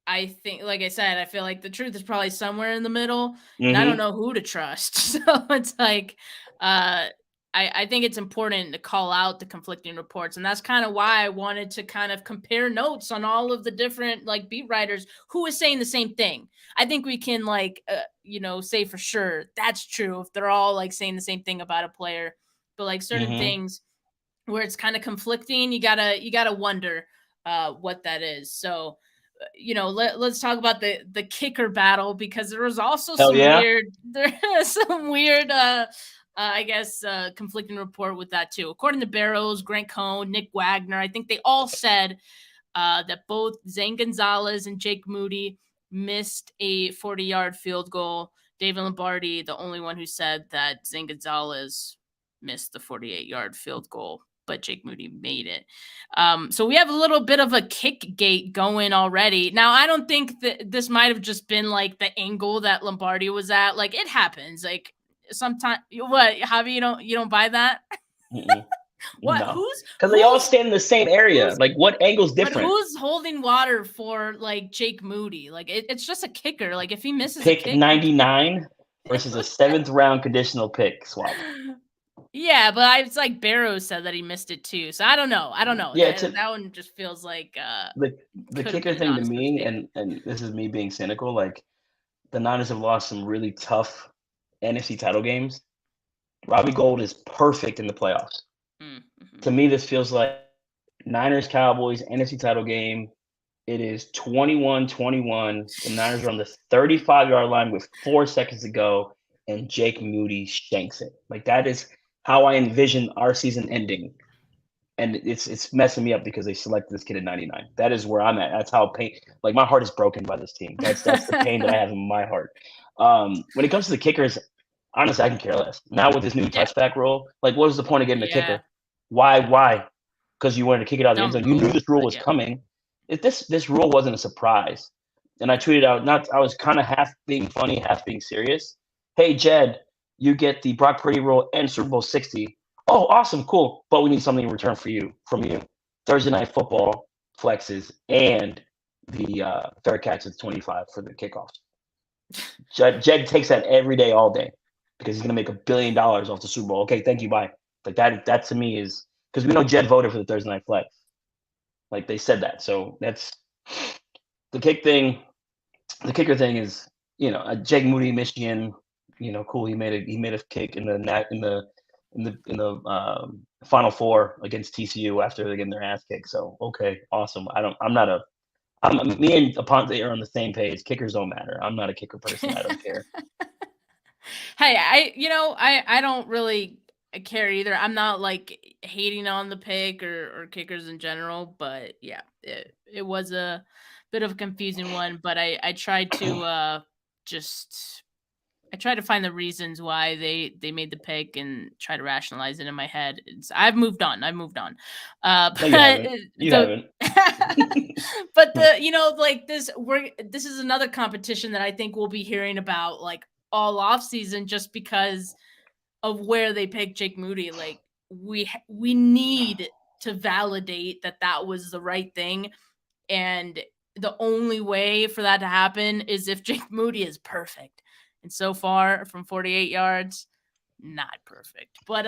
I think, like I said, I feel like the truth is probably somewhere in the middle, and I don't know who to trust. So it's like, I think it's important to call out the conflicting reports. And that's kind of why I wanted to kind of compare notes on all of the different like beat writers who is saying the same thing. I think we can like, say for sure that's true if they're all like saying the same thing about a player, but like certain things where it's kind of conflicting, you gotta wonder what that is. So, let's talk about the kicker battle, because there was also some weird conflicting report with that too. According to Barrows, Grant Cohn, Nick Wagner, I think they all said that both Zane Gonzalez and Jake Moody missed a 40-yard field goal. David Lombardi, the only one who said that Zane Gonzalez missed the 48-yard field goal, but Jake Moody made it. So we have a little bit of a kick gate going already. Now, I don't think that this might have just been like the angle that Lombardi was at. Like, it happens. Like, sometimes, what, Javi, you don't buy that? What? No. Because they all stand in the same area. Like, what angle's different? But who's holding water for like Jake Moody? Like, it's just a kicker. Like, if he misses pick a kick, 99 versus a 7th round conditional pick swap. Yeah, but it's like Barrows said that he missed it too. So I don't know. Yeah, that one just feels like the kicker thing to me, and this is me being cynical, like the Niners have lost some really tough NFC title games. Robbie Gould is perfect in the playoffs. Mm-hmm. To me, this feels like Niners Cowboys NFC title game. It is 21-21. The Niners are on the 35-yard line with 4 seconds to go, and Jake Moody shanks it. Like, that is how I envision our season ending. And it's messing me up because they selected this kid at 99. That is where I'm at. That's how like my heart is broken by this team. That's the pain that I have in my heart. When it comes to the kickers, honestly, I can care less. Now with this new touchback rule, like, what was the point of getting a kicker? Why? Because you wanted to kick it out of the end zone. You knew this rule was coming. If this rule wasn't a surprise, and I tweeted out, I was kind of half being funny, half being serious. Hey, Jed, you get the Brock Purdy rule and Super Bowl 60. Oh, awesome, cool. But we need something in return from you. Thursday Night Football flexes and the fair catch at 25 for the kickoffs. Jed takes that every day, all day, because he's going to make $1 billion off the Super Bowl. Okay, thank you, bye. Like, that to me is, because we know Jed voted for the Thursday Night Flex. Like, they said that. So that's the kicker thing is, Jake Moody, Michigan, cool. He made a kick in the Final Four against TCU after they getting their ass kicked. So, okay, awesome. Me and Aponte are on the same page. Kickers don't matter. I'm not a kicker person. I don't care. Hey, I don't really care either. I'm not like hating on the pick or kickers in general, but yeah, it was a bit of a confusing one. But I tried to I try to find the reasons why they made the pick and try to rationalize it in my head. I've moved on. But you haven't. But this is another competition that I think we'll be hearing about like all off season, just because of where they picked Jake Moody. Like, we need to validate that was the right thing, and the only way for that to happen is if Jake Moody is perfect. And so far, from 48 yards, not perfect. But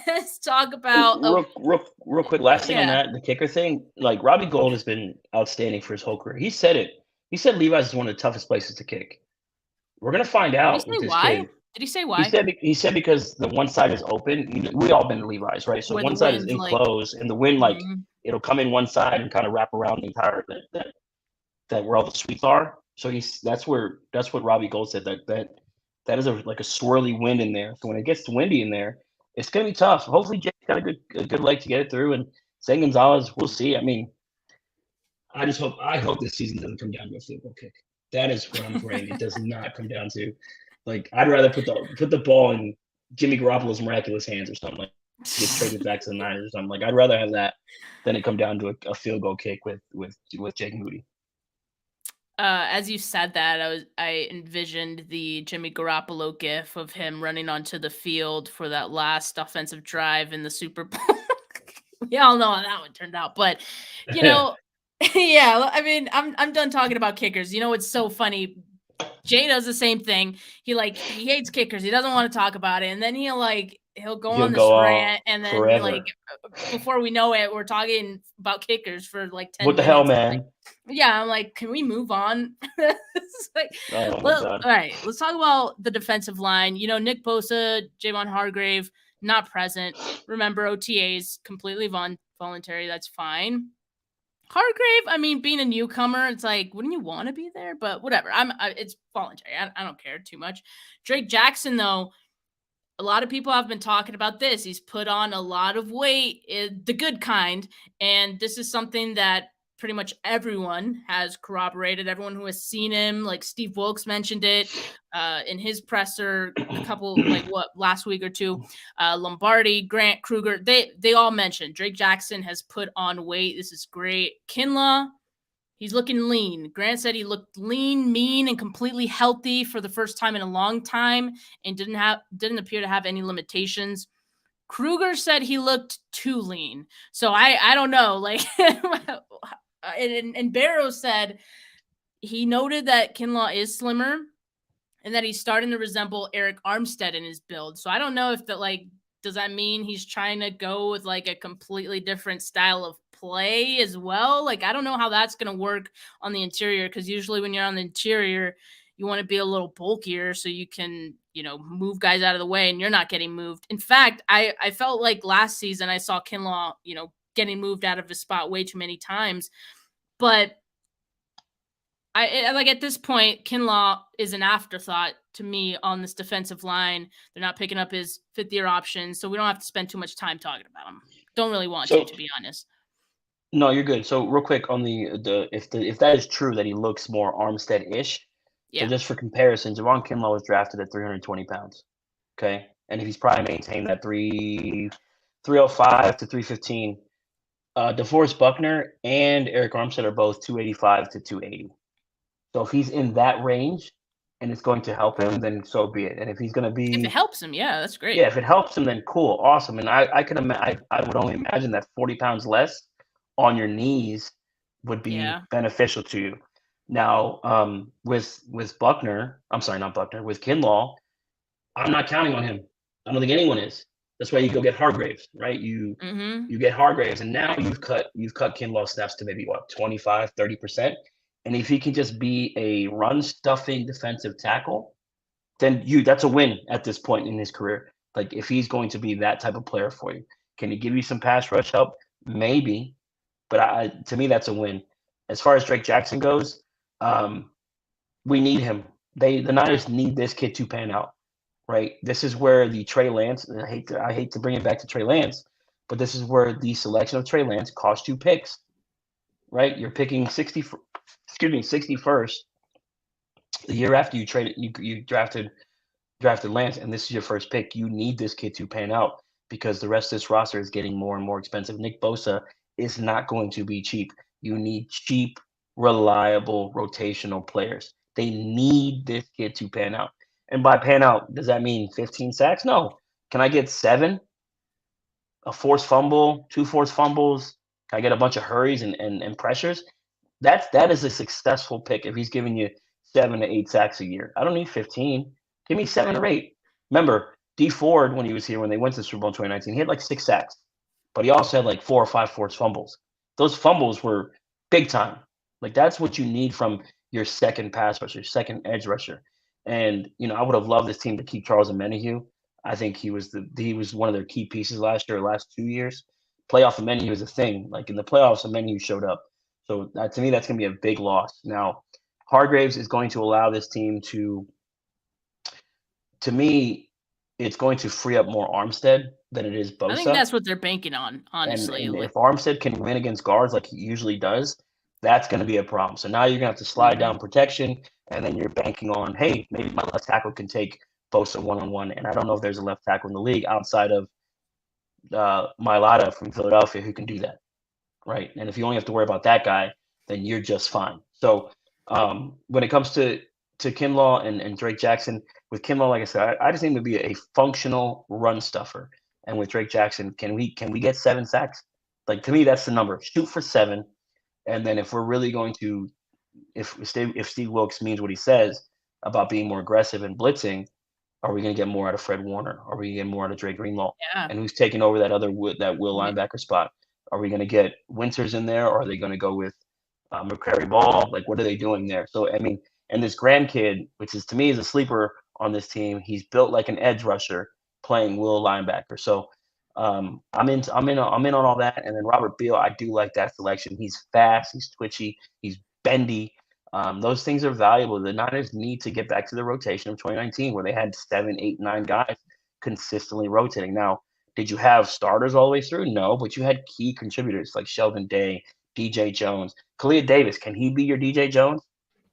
let's talk about real quick. Last thing on that, the kicker thing. Like, Robbie Gould has been outstanding for his whole career. He said it. He said Levi's is one of the toughest places to kick. We're gonna find out with this kid. Did he say why? He said because the one side is open. We all been to Levi's, right? So one side is enclosed, and the wind, like, it'll come in one side and kind of wrap around the entire that where all the suites are. So that's what Robbie Gould said, that is a swirly wind in there. So when it gets windy in there, it's gonna be tough. Hopefully Jake's got a good leg to get it through, and Zane Gonzalez, we'll see. I mean, I hope this season doesn't come down to a field goal kick. That is what I'm praying. It does not come down to, like, I'd rather put the ball in Jimmy Garoppolo's miraculous hands or something, like get traded back to the Niners or something. Like, I'd rather have that than it come down to a field goal kick with Jake Moody. As you said that, I envisioned the Jimmy Garoppolo gif of him running onto the field for that last offensive drive in the Super Bowl. We all know how that one turned out, but yeah. I mean, I'm done talking about kickers. It's so funny. Jay does the same thing. He hates kickers. He doesn't want to talk about it, and then he'll he'll go He'll on this go on rant, and then forever. before we know it, we're talking about kickers for 10 What the minutes. hell, man? Yeah, I'm like, can we move on? Oh my God. All right, let's talk about the defensive line. Nick Bosa, Javon Hargrave, not present. Remember, OTAs completely voluntary. That's fine. Hargrave, I mean, being a newcomer, it's like, wouldn't you want to be there? But whatever. It's voluntary. I don't care too much. Drake Jackson, though, a lot of people have been talking about this. He's put on a lot of weight, the good kind. And this is something that pretty much everyone has corroborated. Everyone who has seen him, like Steve Wilkes mentioned it in his presser a couple, last week or two. Lombardi, Grant, Kruger, they all mentioned Drake Jackson has put on weight. This is great. Kinlaw, he's looking lean. Grant said he looked lean, mean, and completely healthy for the first time in a long time and didn't appear to have any limitations. Kruger said he looked too lean. So I don't know. And Barrow said he noted that Kinlaw is slimmer and that he's starting to resemble Eric Armstead in his build. So I don't know if does that mean he's trying to go with a completely different style of play as well? I don't know how that's going to work on the interior, because usually when you're on the interior, you want to be a little bulkier so you can, move guys out of the way and you're not getting moved. In fact, I felt like last season I saw Kinlaw, getting moved out of his spot way too many times. But at this point, Kinlaw is an afterthought to me on this defensive line. They're not picking up his fifth-year option, so we don't have to spend too much time talking about him. Don't really want to be honest. No, you're good. So real quick on if that is true that he looks more Armstead-ish. Yeah. So just for comparison, Javon Kinlaw was drafted at 320 pounds. Okay, and if he's probably maintained that 305 to 315. DeForest Buckner and Eric Armstead are both 285 to 280. So if he's in that range and it's going to help him, then so be it. And if he's going to be, if it helps him, yeah, that's great. Yeah, if it helps him, then cool, awesome. And I would only imagine that 40 pounds less on your knees would be beneficial to you. Now, with Buckner, I'm sorry, not Buckner, with Kinlaw, I'm not counting on him. I don't think anyone is. That's why you go get Hargraves, right? You get Hargraves, and now you've cut Kinlaw snaps to maybe 25, 30%. And if he can just be a run stuffing defensive tackle, then that's a win at this point in his career. If he's going to be that type of player for you, can he give you some pass rush help? Maybe, but to me that's a win. As far as Drake Jackson goes, we need him. The Niners need this kid to pan out. Right. This is where the Trey Lance, and I hate to bring it back to Trey Lance, but this is where the selection of Trey Lance cost you picks. Right. You're picking 61st. The year after you drafted Lance, and this is your first pick. You need this kid to pan out because the rest of this roster is getting more and more expensive. Nick Bosa is not going to be cheap. You need cheap, reliable, rotational players. They need this kid to pan out. And by pan out, does that mean 15 sacks? No. Can I get 7? A forced fumble, 2 forced fumbles? Can I get a bunch of hurries and pressures? That is a successful pick if he's giving you 7 to 8 sacks a year. I don't need 15. Give me 7 or 8. Remember, D Ford, when he was here, when they went to the Super Bowl in 2019, he had 6 sacks. But he also had 4 or 5 forced fumbles. Those fumbles were big time. That's what you need from your second pass rusher, your second edge rusher. And I would have loved this team to keep Charles Omenihu. I think he was one of their key pieces last 2 years. Playoff Omenihu was a thing. In the playoffs, Omenihu showed up. So to me, that's going to be a big loss. Now, Hargraves is going to allow this team to me, it's going to free up more Armstead than it is Bosa. I think that's what they're banking on, honestly. And if Armstead can win against guards like he usually does, that's going to be a problem. So now you're going to have to slide down protection, and then you're banking on, hey, maybe my left tackle can take Bosa one-on-one. And I don't know if there's a left tackle in the league outside of Mailata from Philadelphia who can do that, right? And if you only have to worry about that guy, then you're just fine. So when it comes to Kinlaw and Drake Jackson, with Kinlaw, like I said, I just need to be a functional run stuffer. And with Drake Jackson, can we get 7 sacks? To me, that's the number. Shoot for 7. And then if we're really going to, if Steve Wilkes means what he says about being more aggressive and blitzing, Are we going to get more out of Fred Warner? Are we going to get more out of Dre Greenlaw? Yeah. And who's taking over that will linebacker spot? Are we going to get Winters in there, or are they going to go with McCrary Ball? Like, what are they doing there? So, I mean, and this Graham kid, which is to me is a sleeper on this team, he's built like an edge rusher playing will linebacker. So, I'm in on all that. And then Robert Beal, I do like that selection. He's fast, he's twitchy, he's bendy. Those things are valuable. The Niners need to get back to the rotation of 2019 where they had 7, 8, 9 guys consistently rotating. Now, did you have starters all the way through? No, but you had key contributors like Sheldon Day, DJ Jones, Kalia Davis. Can he be your DJ Jones?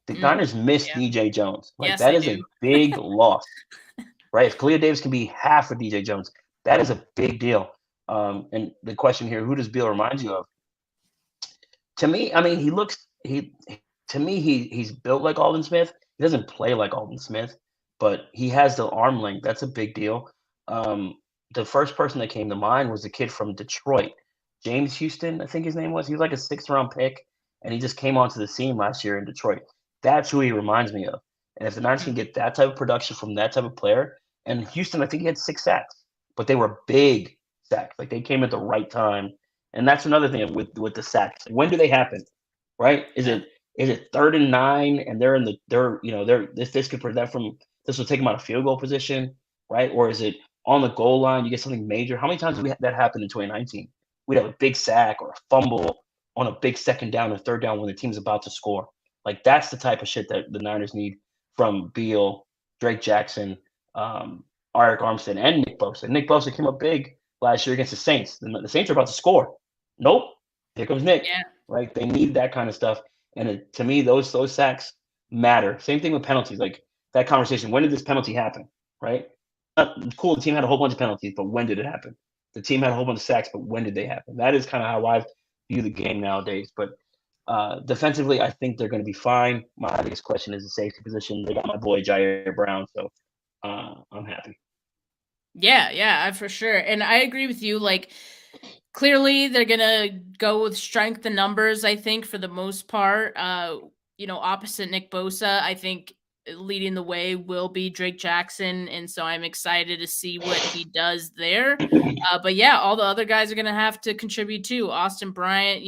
The Niners missed DJ Jones. Like, yes, that is a big loss, right? If Kalia Davis can be half of DJ Jones, that is a big deal. And the question here, who does Beal remind you of? To me, I mean, he's built like Alden Smith. He doesn't play like Alden Smith, but he has the arm length. That's a big deal. The first person that came to mind was a kid from Detroit, James Houston, I think his name was. He was like a 6th-round pick, and he just came onto the scene last year in Detroit. That's who he reminds me of. And if the Niners can get that type of production from that type of player, and Houston, I think he had 6 sacks, but they were big sacks. Like, they came at the right time. And that's another thing with the sacks. When do they happen? Right? Is it 3rd and 9 and this could prevent from this will take them out of field goal position, right? Or is it on the goal line, you get something major? How many times did that happen in 2019? We'd have a big sack or a fumble on a big 2nd down or 3rd down when the team's about to score. Like, that's the type of shit that the Niners need from Beal, Drake Jackson, Arik Armstead, and Nick Bosa. Nick Bosa came up big last year against the Saints. The Saints are about to score. Nope. Here comes Nick. Yeah. Right? They need that kind of stuff. And to me, those sacks matter. Same thing with penalties. Like, that conversation, when did this penalty happen? Right? Cool, the team had a whole bunch of penalties, but when did it happen? The team had a whole bunch of sacks, but when did they happen? That is kind of how I view the game nowadays. But defensively, I think they're going to be fine. My biggest question is the safety position. They got my boy Jair Brown, so I'm happy. Yeah, for sure. And I agree with you. Like, clearly they're going to go with strength and numbers, I think, for the most part. Opposite Nick Bosa, I think leading the way will be Drake Jackson. And so I'm excited to see what he does there. But yeah, all the other guys are going to have to contribute too. Austin Bryant,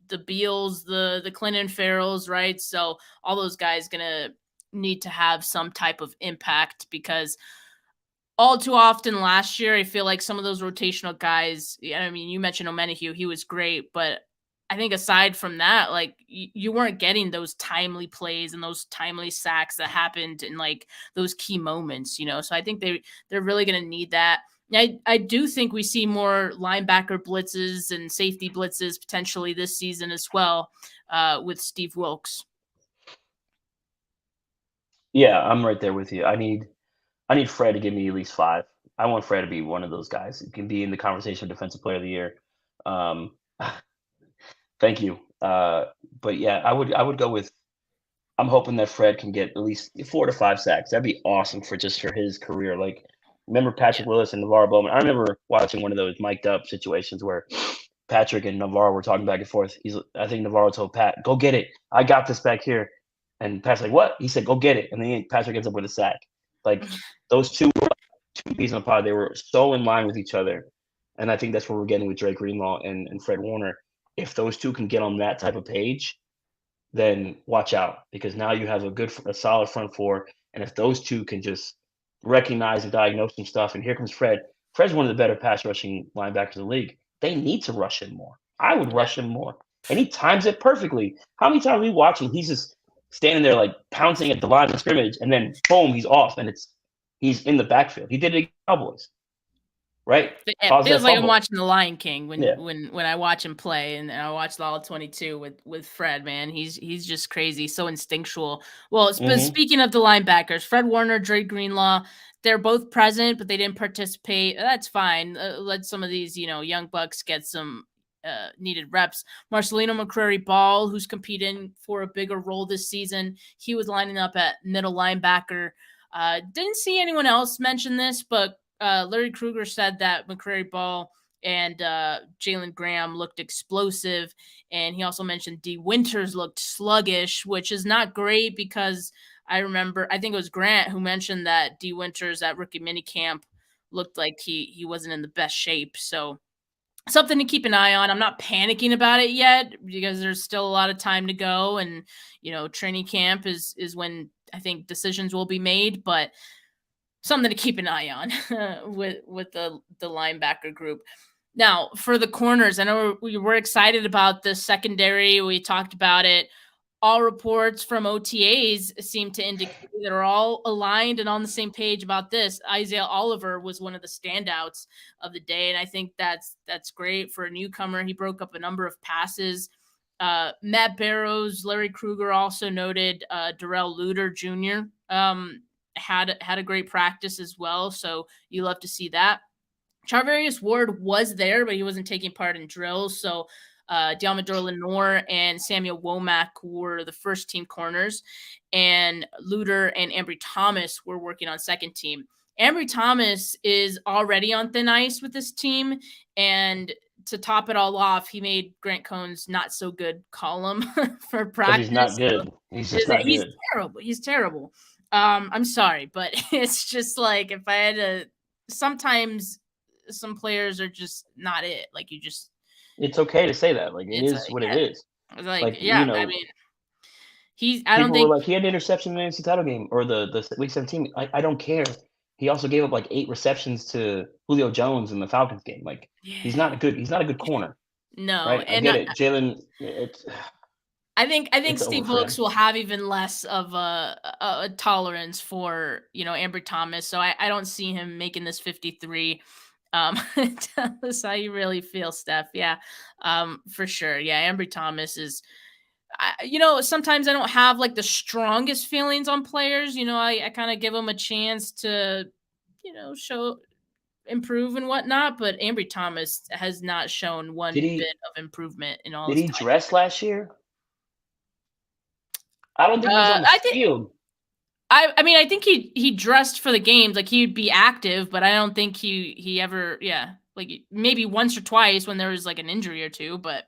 the Beals, the Clinton Farrells, right? So all those guys going to need to have some type of impact, because all too often last year, I feel like some of those rotational guys, I mean, you mentioned Omenihu, he was great, but I think aside from that, like, you weren't getting those timely plays and those timely sacks that happened in like those key moments, So I think they're really going to need that. I do think we see more linebacker blitzes and safety blitzes potentially this season as well, with Steve Wilkes. Yeah, I'm right there with you. I need Fred to give me at least 5. I want Fred to be one of those guys who can be in the conversation of Defensive Player of the Year. Thank you. But yeah, I would go with. I'm hoping that Fred can get at least 4 to 5 sacks. That'd be awesome for his career. Like, remember Patrick Willis and Navarro Bowman? I remember watching one of those mic'd up situations where Patrick and Navarro were talking back and forth. I think Navarro told Pat, "Go get it. I got this back here." And Pat's like, "What?" He said, "Go get it." And then Patrick ends up with a sack. Like, those two were 2 peas in a pod. They were so in line with each other. And I think that's what we're getting with Drake Greenlaw and Fred Warner. If those two can get on that type of page, then watch out, because now you have a solid front four. And if those two can just recognize and diagnose some stuff, and here comes Fred. Fred's one of the better pass rushing linebackers in the league. They need to rush him more. I would rush him more. And he times it perfectly. How many times we watch him? He's just standing there like pouncing at the line of scrimmage, and then boom, he's off, and he's in the backfield. He did it against Cowboys. Right? It feels like I'm watching The Lion King when I watch him play, and I watched the All 22 with Fred. Man, he's just crazy, so instinctual. Well, speaking of the linebackers, Fred Warner, Drake Greenlaw, they're both present, but they didn't participate. That's fine. Let some of these young bucks get some needed reps. Marcelino McCrary Ball, who's competing for a bigger role this season, he was lining up at middle linebacker. Didn't see anyone else mention this, but Larry Krueger said that McCrary Ball and Jalen Graham looked explosive, and he also mentioned D. Winters looked sluggish, which is not great, because I remember, I think it was Grant who mentioned that D Winters at rookie minicamp looked like he wasn't in the best shape. So something to keep an eye on. I'm not panicking about it yet because there's still a lot of time to go, and training camp is when I think decisions will be made, but something to keep an eye on with the linebacker group. Now, for the corners, I know we were excited about the secondary. We talked about it. All reports from OTAs seem to indicate that are all aligned and on the same page about this. Isaiah Oliver was one of the standouts of the day, and I think that's great for a newcomer. He broke up a number of passes. Matt Barrows, Larry Krueger also noted Darrell Luter Jr. Had a great practice as well, so you love to see that. Charvarius Ward was there, but he wasn't taking part in drills, so Diamador Lenore and Samuel Womack were the first team corners, and Luter and Ambry Thomas were working on second team. Ambry Thomas is already on thin ice with this team, and to top it all off, he made Grant Cohn's not so good column for practice. He's not good. He's just not He's good. terrible. He's terrible. I'm sorry, but it's just like if I had to, sometimes some players are just not it. Like it's okay to say that. Like it is what it is. Like yeah, I mean, I don't people think were like he had an interception in the NC title game or the week 17. I don't care. He also gave up like 8 receptions to Julio Jones in the Falcons game. Like he's not a good corner. No, right? and I get it, Jalen. I think Steve Wilkes will have even less of a tolerance for Ambry Thomas, so I don't see him making this 53. Tell us how you really feel, Steph. Yeah, for sure. Yeah, Ambry Thomas is. Sometimes I don't have like the strongest feelings on players. I kind of give them a chance to, show improve and whatnot. But Ambry Thomas has not shown one bit of improvement in all. Did he dress last year? I don't think he was on the field. I mean, I think he dressed for the games. Like he'd be active, but I don't think he ever. Yeah, like maybe once or twice when there was like an injury or two. But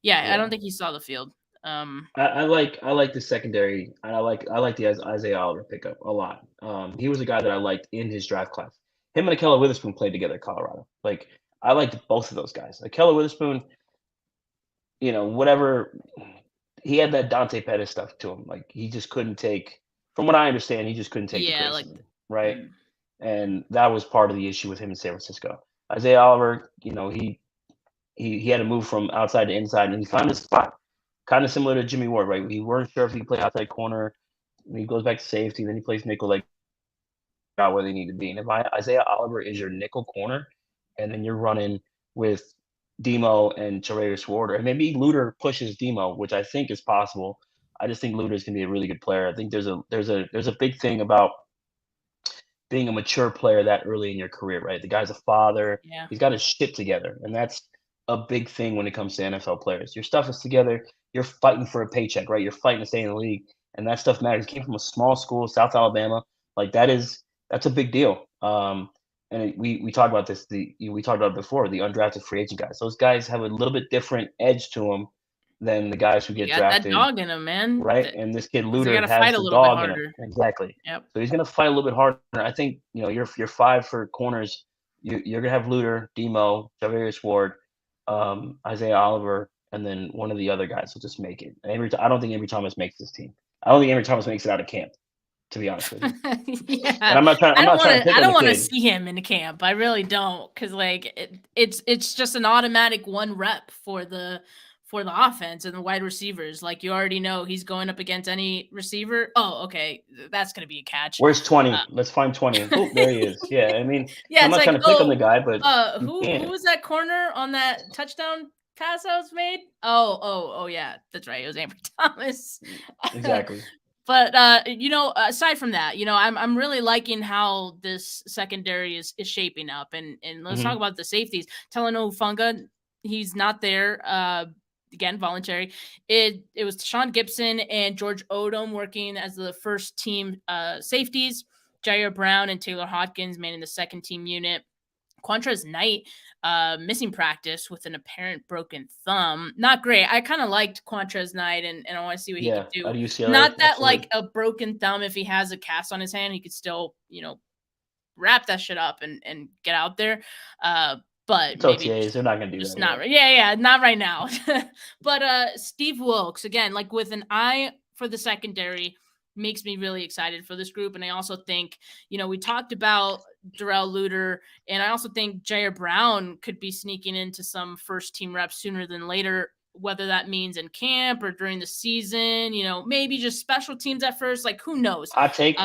yeah. I don't think he saw the field. I like the secondary. I like the Isaiah Oliver pickup a lot. He was a guy that I liked in his draft class. Him and Akella Witherspoon played together at Colorado. Like I liked both of those guys. Akella Witherspoon, whatever, he had that Dante Pettis stuff to him. Like he just couldn't take, from what I understand, he just couldn't take the criticism, right? And that was part of the issue with him in San Francisco. Isaiah Oliver, he had to move from outside to inside, and he found his spot. Kind of similar to Jimmy Ward, right? We weren't sure if he could play outside corner. He goes back to safety, then he plays nickel, like out where they need to be. And if Isaiah Oliver is your nickel corner, and then you're running with Demo and Charvarius Ward, or maybe Luter pushes Demo, which I think is possible. I just think Luter's gonna be a really good player. I think there's a big thing about being a mature player that early in your career, right? The guy's a father. Yeah. He's got his shit together, and that's a big thing when it comes to NFL players. Your stuff is together. You're fighting for a paycheck, right? You're fighting to stay in the league, and that stuff matters. He came from a small school, South Alabama. Like that's a big deal. And we talked about this. We talked about it before, the undrafted free agent guys. Those guys have a little bit different edge to them than the guys who get drafted. That dog in him, man. Right, and this kid Luter has the dog in him. Exactly. Yep. So he's gonna fight a little bit harder. I think you're 5 for corners. You're gonna have Luter, Demo, Charvarius Ward, Isaiah Oliver, and then one of the other guys will just make it. I don't think Ambry Thomas makes this team. I don't think Ambry Thomas makes it out of camp, to be honest with you. Yeah. And I'm not trying. I don't want to see him in the camp. I really don't, because it's just an automatic 1 rep for the offense and the wide receivers. Like you already know he's going up against any receiver. Oh, okay, that's gonna be a catch. Where's 20? Let's find 20. Oh, there he is. Yeah, I mean, I'm not trying to pick on the guy, but who was that corner on that touchdown pass that was made? Oh, yeah, that's right. It was Ambry Thomas. Exactly. But aside from that, I'm really liking how this secondary is shaping up, and let's talk about the safeties. Talanoa Funga, he's not there. Again, voluntary. It was Deshaun Gibson and George Odom working as the first team safeties. Jair Brown and Taylor Hopkins manning the second team unit. Quantrez Knight missing practice with an apparent broken thumb. Not great. I kind of liked Quantrez Knight, and I want to see what he could do. Out of UCLA, Not that absolutely. like a broken thumb, if he has a cast on his hand, he could still, wrap that shit up and get out there. But It's maybe OTAs, they're not going to do just that. not yeah, not right now. But Steve Wilkes, again, like with an eye for the secondary, makes me really excited for this group. And I also think, we talked about Darrell Luter, and I also think Jair Brown could be sneaking into some first team reps sooner than later, whether that means in camp or during the season, maybe just special teams at first, like who knows. Hot take.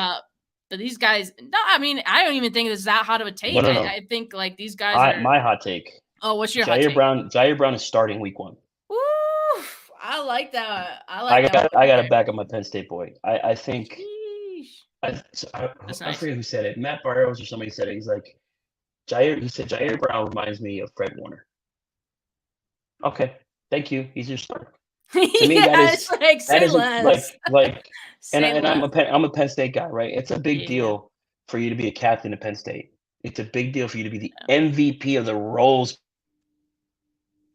But these guys, no, I mean, I don't even think it's that hot of a take. No. I think like these guys are. My hot take. Oh, what's your hot take? Jair Brown is starting week 1. Ooh, I like that. I got to back up my Penn State boy. I think. I forget who said it. Matt Barrows or somebody said it. He's like, Jair Brown reminds me of Fred Warner. Okay, thank you. He's your starter. To me, that is I'm a Penn State guy, right? It's a big deal for you to be a captain at Penn State. It's a big deal for you to be the MVP of the Rose.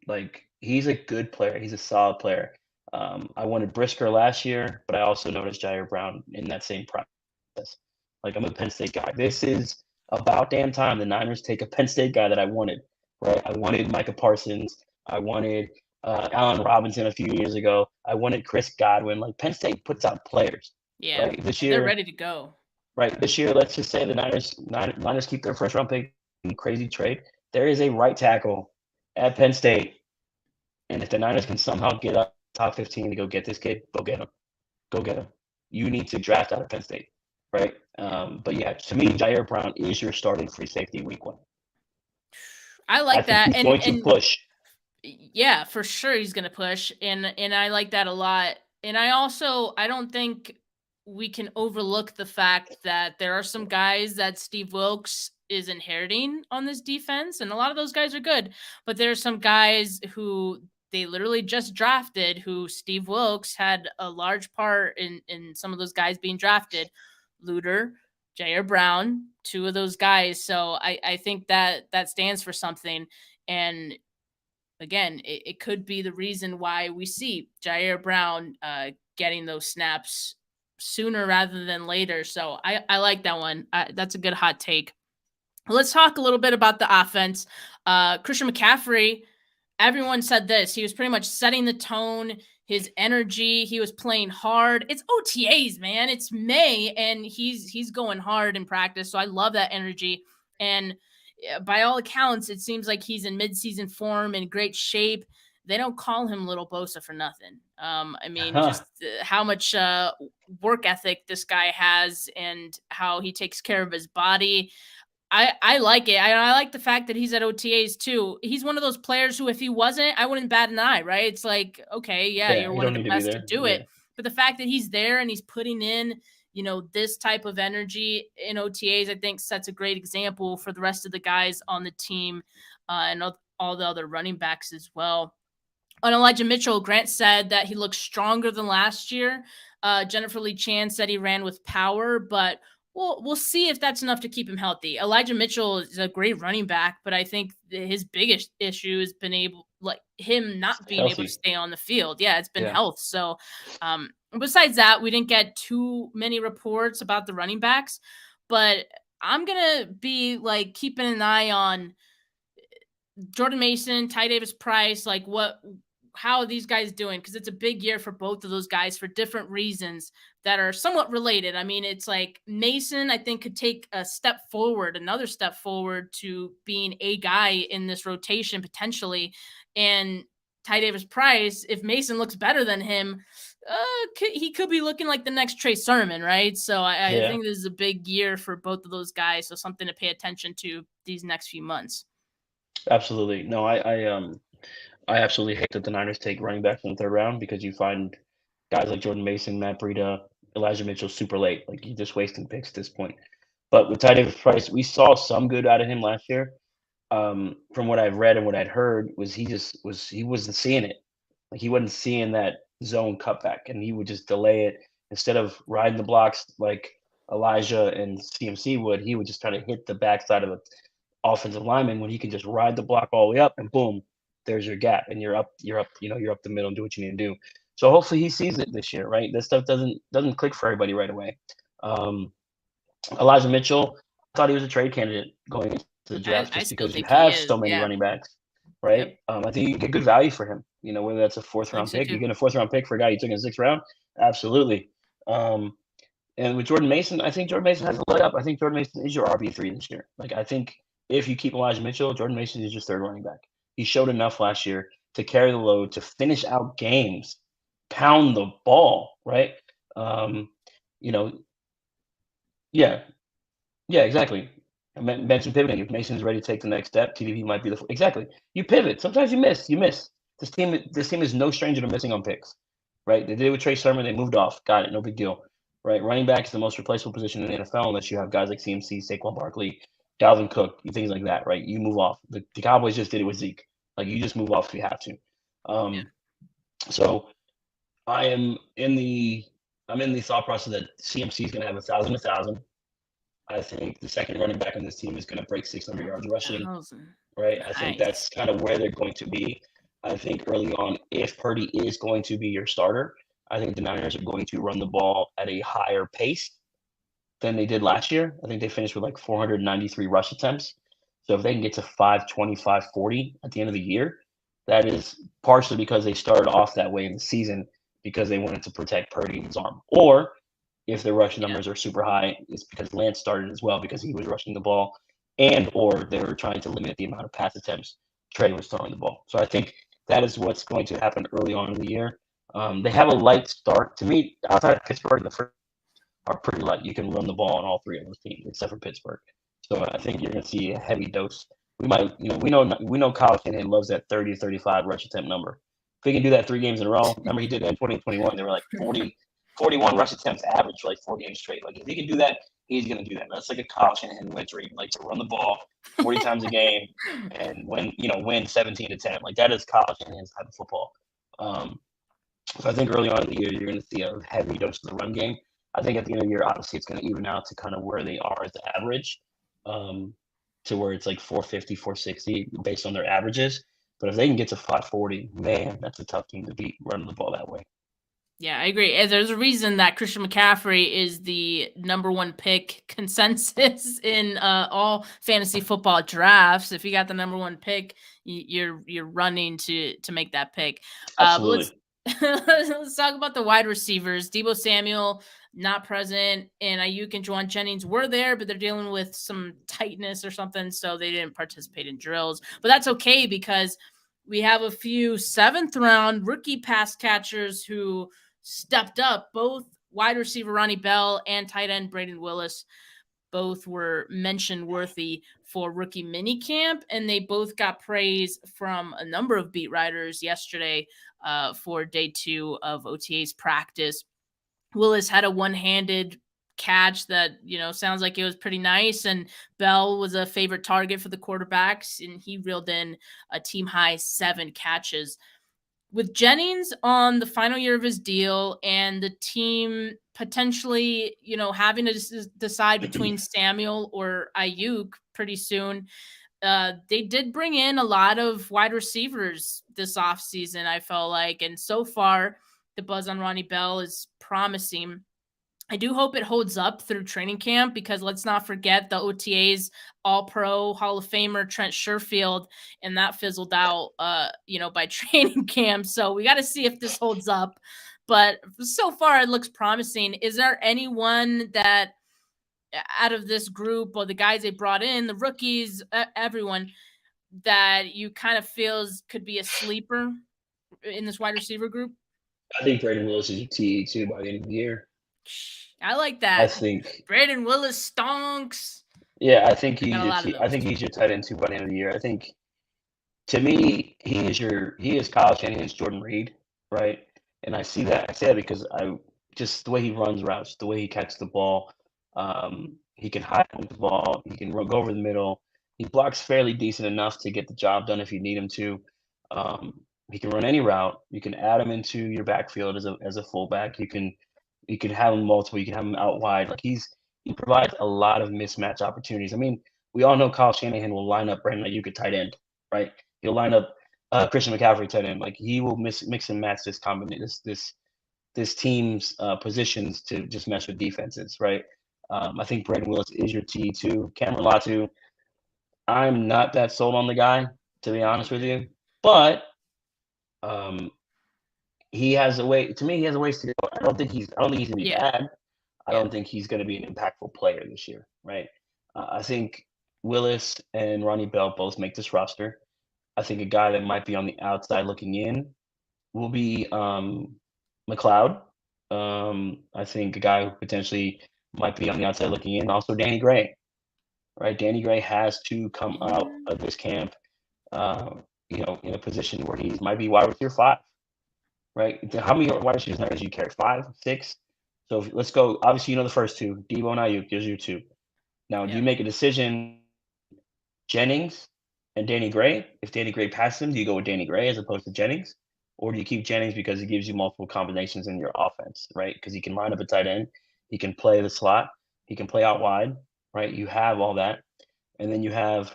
Like, he's a good player. He's a solid player. I wanted Brisker last year, but I also noticed Jair Brown in that same process. Like, I'm a Penn State guy. This is about damn time the Niners take a Penn State guy that I wanted, right? I wanted Micah Parsons. I wanted Allen Robinson a few years ago. I wanted Chris Godwin. Like, Penn State puts out players. Yeah, right? This year they're ready to go. Right. This year, let's just say the Niners keep their first round pick in crazy trade. There is a right tackle at Penn State. And if the Niners can somehow get up top 15 to go get this kid, go get him. Go get him. You need to draft out of Penn State. Right. But yeah, to me, Jair Brown is your starting free safety week 1. I like that. He's going to push. Yeah, for sure he's going to push. And I like that a lot. And I don't think we can overlook the fact that there are some guys that Steve Wilkes is inheriting on this defense. And a lot of those guys are good. But there are some guys who they literally just drafted who Steve Wilkes had a large part in some of those guys being drafted. Luter, Jair Brown, 2 of those guys. So I think that stands for something. And again, it could be the reason why we see Jair Brown getting those snaps sooner rather than later. So I like that one. That's a good hot take. Let's talk a little bit about the offense. Christian McCaffrey, everyone said this. He was pretty much setting the tone, his energy. He was playing hard. It's OTAs, man. It's May, and he's going hard in practice. So I love that energy. And by all accounts, it seems like he's in midseason form, in great shape. They don't call him Little Bosa for nothing. I mean, just how much work ethic this guy has and how he takes care of his body. I like it. I like the fact that he's at OTAs too. He's one of those players who, if he wasn't, I wouldn't bat an eye, right? It's like, okay, you're one of the best to do it. But the fact that he's there and he's putting in, this type of energy in OTAs, I think sets a great example for the rest of the guys on the team and all the other running backs as well. On Elijah Mitchell, Grant said that he looks stronger than last year. Jennifer Lee Chan said he ran with power, but we'll see if that's enough to keep him healthy. Elijah Mitchell is a great running back, but I think his biggest issue has been him not being able to stay on the field. Yeah, it's been health. So besides that, we didn't get too many reports about the running backs, but I'm going to be keeping an eye on Jordan Mason, Ty Davis Price, how are these guys doing? Because it's a big year for both of those guys for different reasons that are somewhat related. I mean, it's like Mason, I think, could take another step forward to being a guy in this rotation potentially. And Ty Davis Price, if Mason looks better than him, he could be looking like the next Trey Sermon, right? So I think this is a big year for both of those guys. So something to pay attention to these next few months. Absolutely. No, I absolutely hate that the Niners take running backs in the 3rd round because you find guys like Jordan Mason, Matt Breida, Elijah Mitchell super late. Like, you're just wasting picks at this point. But with Ty Davis Price, we saw some good out of him last year. From what I've read and what I'd heard was he wasn't seeing it. Like, he wasn't seeing that zone cutback, and he would just delay it. Instead of riding the blocks like Elijah and CMC would, he would just try to hit the backside of offensive lineman when he can just ride the block all the way up and boom, there's your gap and you're up, you're up the middle and do what you need to do. So hopefully he sees it this year, right? This stuff doesn't click for everybody right away. Elijah Mitchell, I thought he was a trade candidate going into the draft I just still because you think he have is. so many Yeah. running backs, right? Yep. I think you get good value for him. Whether that's a fourth I think round so pick, you too. get a fourth round pick for a guy you took in the 6th round, absolutely. And with Jordan Mason, I think Jordan Mason has a leg up. I think Jordan Mason is your RB3 this year. Like, I think if you keep Elijah Mitchell, Jordan Mason is your 3rd running back. He showed enough last year to carry the load, to finish out games, pound the ball, right? Yeah, yeah, exactly. I mentioned pivoting. If Mason's ready to take the next step, TDP might be exactly. You pivot. Sometimes you miss. You miss. This team is no stranger to missing on picks, right? They did it with Trey Sermon. They moved off. Got it. No big deal, right? Running back is the most replaceable position in the NFL unless you have guys like CMC, Saquon Barkley, Dalvin Cook, things like that, right? You move off. The Cowboys just did it with Zeke. Like, you just move off if you have to. So I'm in the thought process that CMC is going to have 1,000. I think the second running back on this team is going to break 600 yards rushing, right? Nice. I think that's kind of where they're going to be. I think early on, if Purdy is going to be your starter, I think the Niners are going to run the ball at a higher pace than they did last year. I think they finished with like 493 rush attempts. So if they can get to 520, 540 at the end of the year, that is partially because they started off that way in the season because they wanted to protect Purdy and his arm. Or if their rushing numbers are super high, it's because Lance started as well because he was rushing the ball, and or they were trying to limit the amount of pass attempts Trey was throwing the ball. So I think that is what's going to happen early on in the year. They have a light start. To me, outside of Pittsburgh, the first are pretty light. You can run the ball on all 3 of those teams except for Pittsburgh. So I think you're going to see a heavy dose. We might, we know Kyle Shanahan loves that 30 to 35 rush attempt number. If he can do that 3 games in a row, remember he did that in 2021. They were like 41 rush attempts average for like 4 games straight. Like, if he can do that, he's going to do that. That's like a Kyle Shanahan win dream, like to run the ball 40 times a game and win 17 to 10. Like, that is Kyle Shanahan's type of football. So I think early on in the year, you're going to see a heavy dose of the run game. I think at the end of the year, obviously, it's going to even out to kind of where they are as the average, to where it's like 450, 460 based on their averages. But if they can get to 540, man, that's a tough team to beat running the ball that way. Yeah, I agree. And there's a reason that Christian McCaffrey is the #1 pick consensus in all fantasy football drafts. If you got the #1 pick, you're running to make that pick. Absolutely. Let's talk about the wide receivers. Deebo Samuel not present, and Ayuk and Juwan Jennings were there, but they're dealing with some tightness or something, so they didn't participate in drills. But that's okay because we have a few 7th-round rookie pass catchers who stepped up. Both wide receiver Ronnie Bell and tight end Braden Willis both were mention worthy for rookie minicamp, and they both got praise from a number of beat writers yesterday for day 2 of OTAs practice. Willis had a one-handed catch that, sounds like it was pretty nice, and Bell was a favorite target for the quarterbacks, and he reeled in a team-high 7 catches. With Jennings on the final year of his deal and the team potentially, having to decide between Samuel or Ayuk pretty soon, they did bring in a lot of wide receivers this offseason, I felt like. And so far, the buzz on Ronnie Bell is promising. I do hope it holds up through training camp because let's not forget the OTAs All-Pro Hall of Famer Trent Sherfield, and that fizzled out, by training camp. So we got to see if this holds up. But so far, it looks promising. Is there anyone that out of this group or the guys they brought in, the rookies, everyone, that you kind of feels could be a sleeper in this wide receiver group? I think Braden Willis is your TE too by the end of the year. I like that. I think Braden Willis stonks. Yeah, I think he's your tight end too by the end of the year. I think, to me, he is Kyle Shanahan's Jordan Reed, right? And I see that. I say that because just the way he runs routes, the way he catches the ball, he can hide with the ball, he can go over the middle. He blocks fairly decent enough to get the job done if you need him to. He can run any route. You can add him into your backfield as a fullback. You can have him multiple. You can have him out wide. Like, he provides a lot of mismatch opportunities. I mean, we all know Kyle Shanahan will line up Brandon Ayuk at tight end, right? He'll line up Christian McCaffrey tight end. Like he will mix and match this combination, this team's positions to just mess with defenses, right? I think Brandon Willis is your T2. Cameron Latu, I'm not that sold on the guy, to be honest with you, but he has a way. To me, he has a ways to go. I don't think he's going to be bad. I don't think he's going to be an impactful player this year, right? I think Willis and Ronnie Bell both make this roster. I think a guy that might be on the outside looking in will be McLeod. I think a guy who potentially might be on the outside looking in, also Danny Gray, right? Danny Gray has to come out of this camp, in a position where he might be wide receiver 5, right? How many wide receivers do you carry? 5, 6? So let's go. Obviously, the first two, Debo and Ayuk. There's your 2. Now, do you make a decision, Jennings and Danny Gray? If Danny Gray passes him, do you go with Danny Gray as opposed to Jennings? Or do you keep Jennings because he gives you multiple combinations in your offense, right? Because he can line up a tight end. He can play the slot. He can play out wide, right? You have all that. And then you have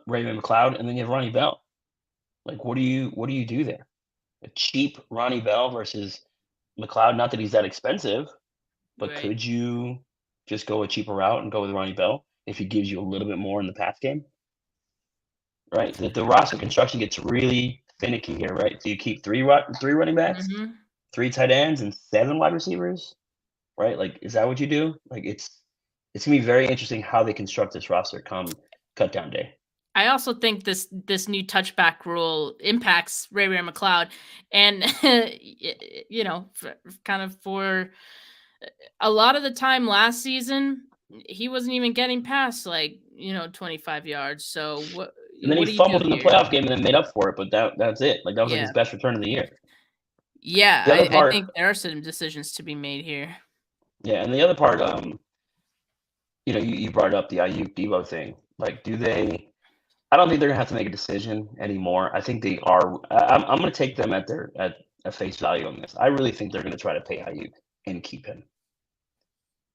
Raven McLeod, and then you have Ronnie Bell. Like, what do you do there? A cheap Ronnie Bell versus McLeod, not that he's that expensive, but could you just go a cheaper route and go with Ronnie Bell if he gives you a little bit more in the pass game? Right? The roster construction gets really finicky here, right? Do you keep three running backs, 3 tight ends, and 7 wide receivers? Right? Like, is that what you do? Like, it's gonna be very interesting how they construct this roster come cut down day. I also think this new touchback rule impacts Ray McLeod, and for a lot of the time last season, he wasn't even getting past 25 yards. So what? And then he fumbled in the playoff game and then made up for it, but that's it. Like that was like his best return of the year. Yeah, I think there are some decisions to be made here. Yeah, and the other part, you brought up the Ayuk Debo thing. Like, I don't think they're gonna have to make a decision anymore. I think they are. I'm gonna take them at face value on this. I really think they're gonna try to pay Ayuk and keep him.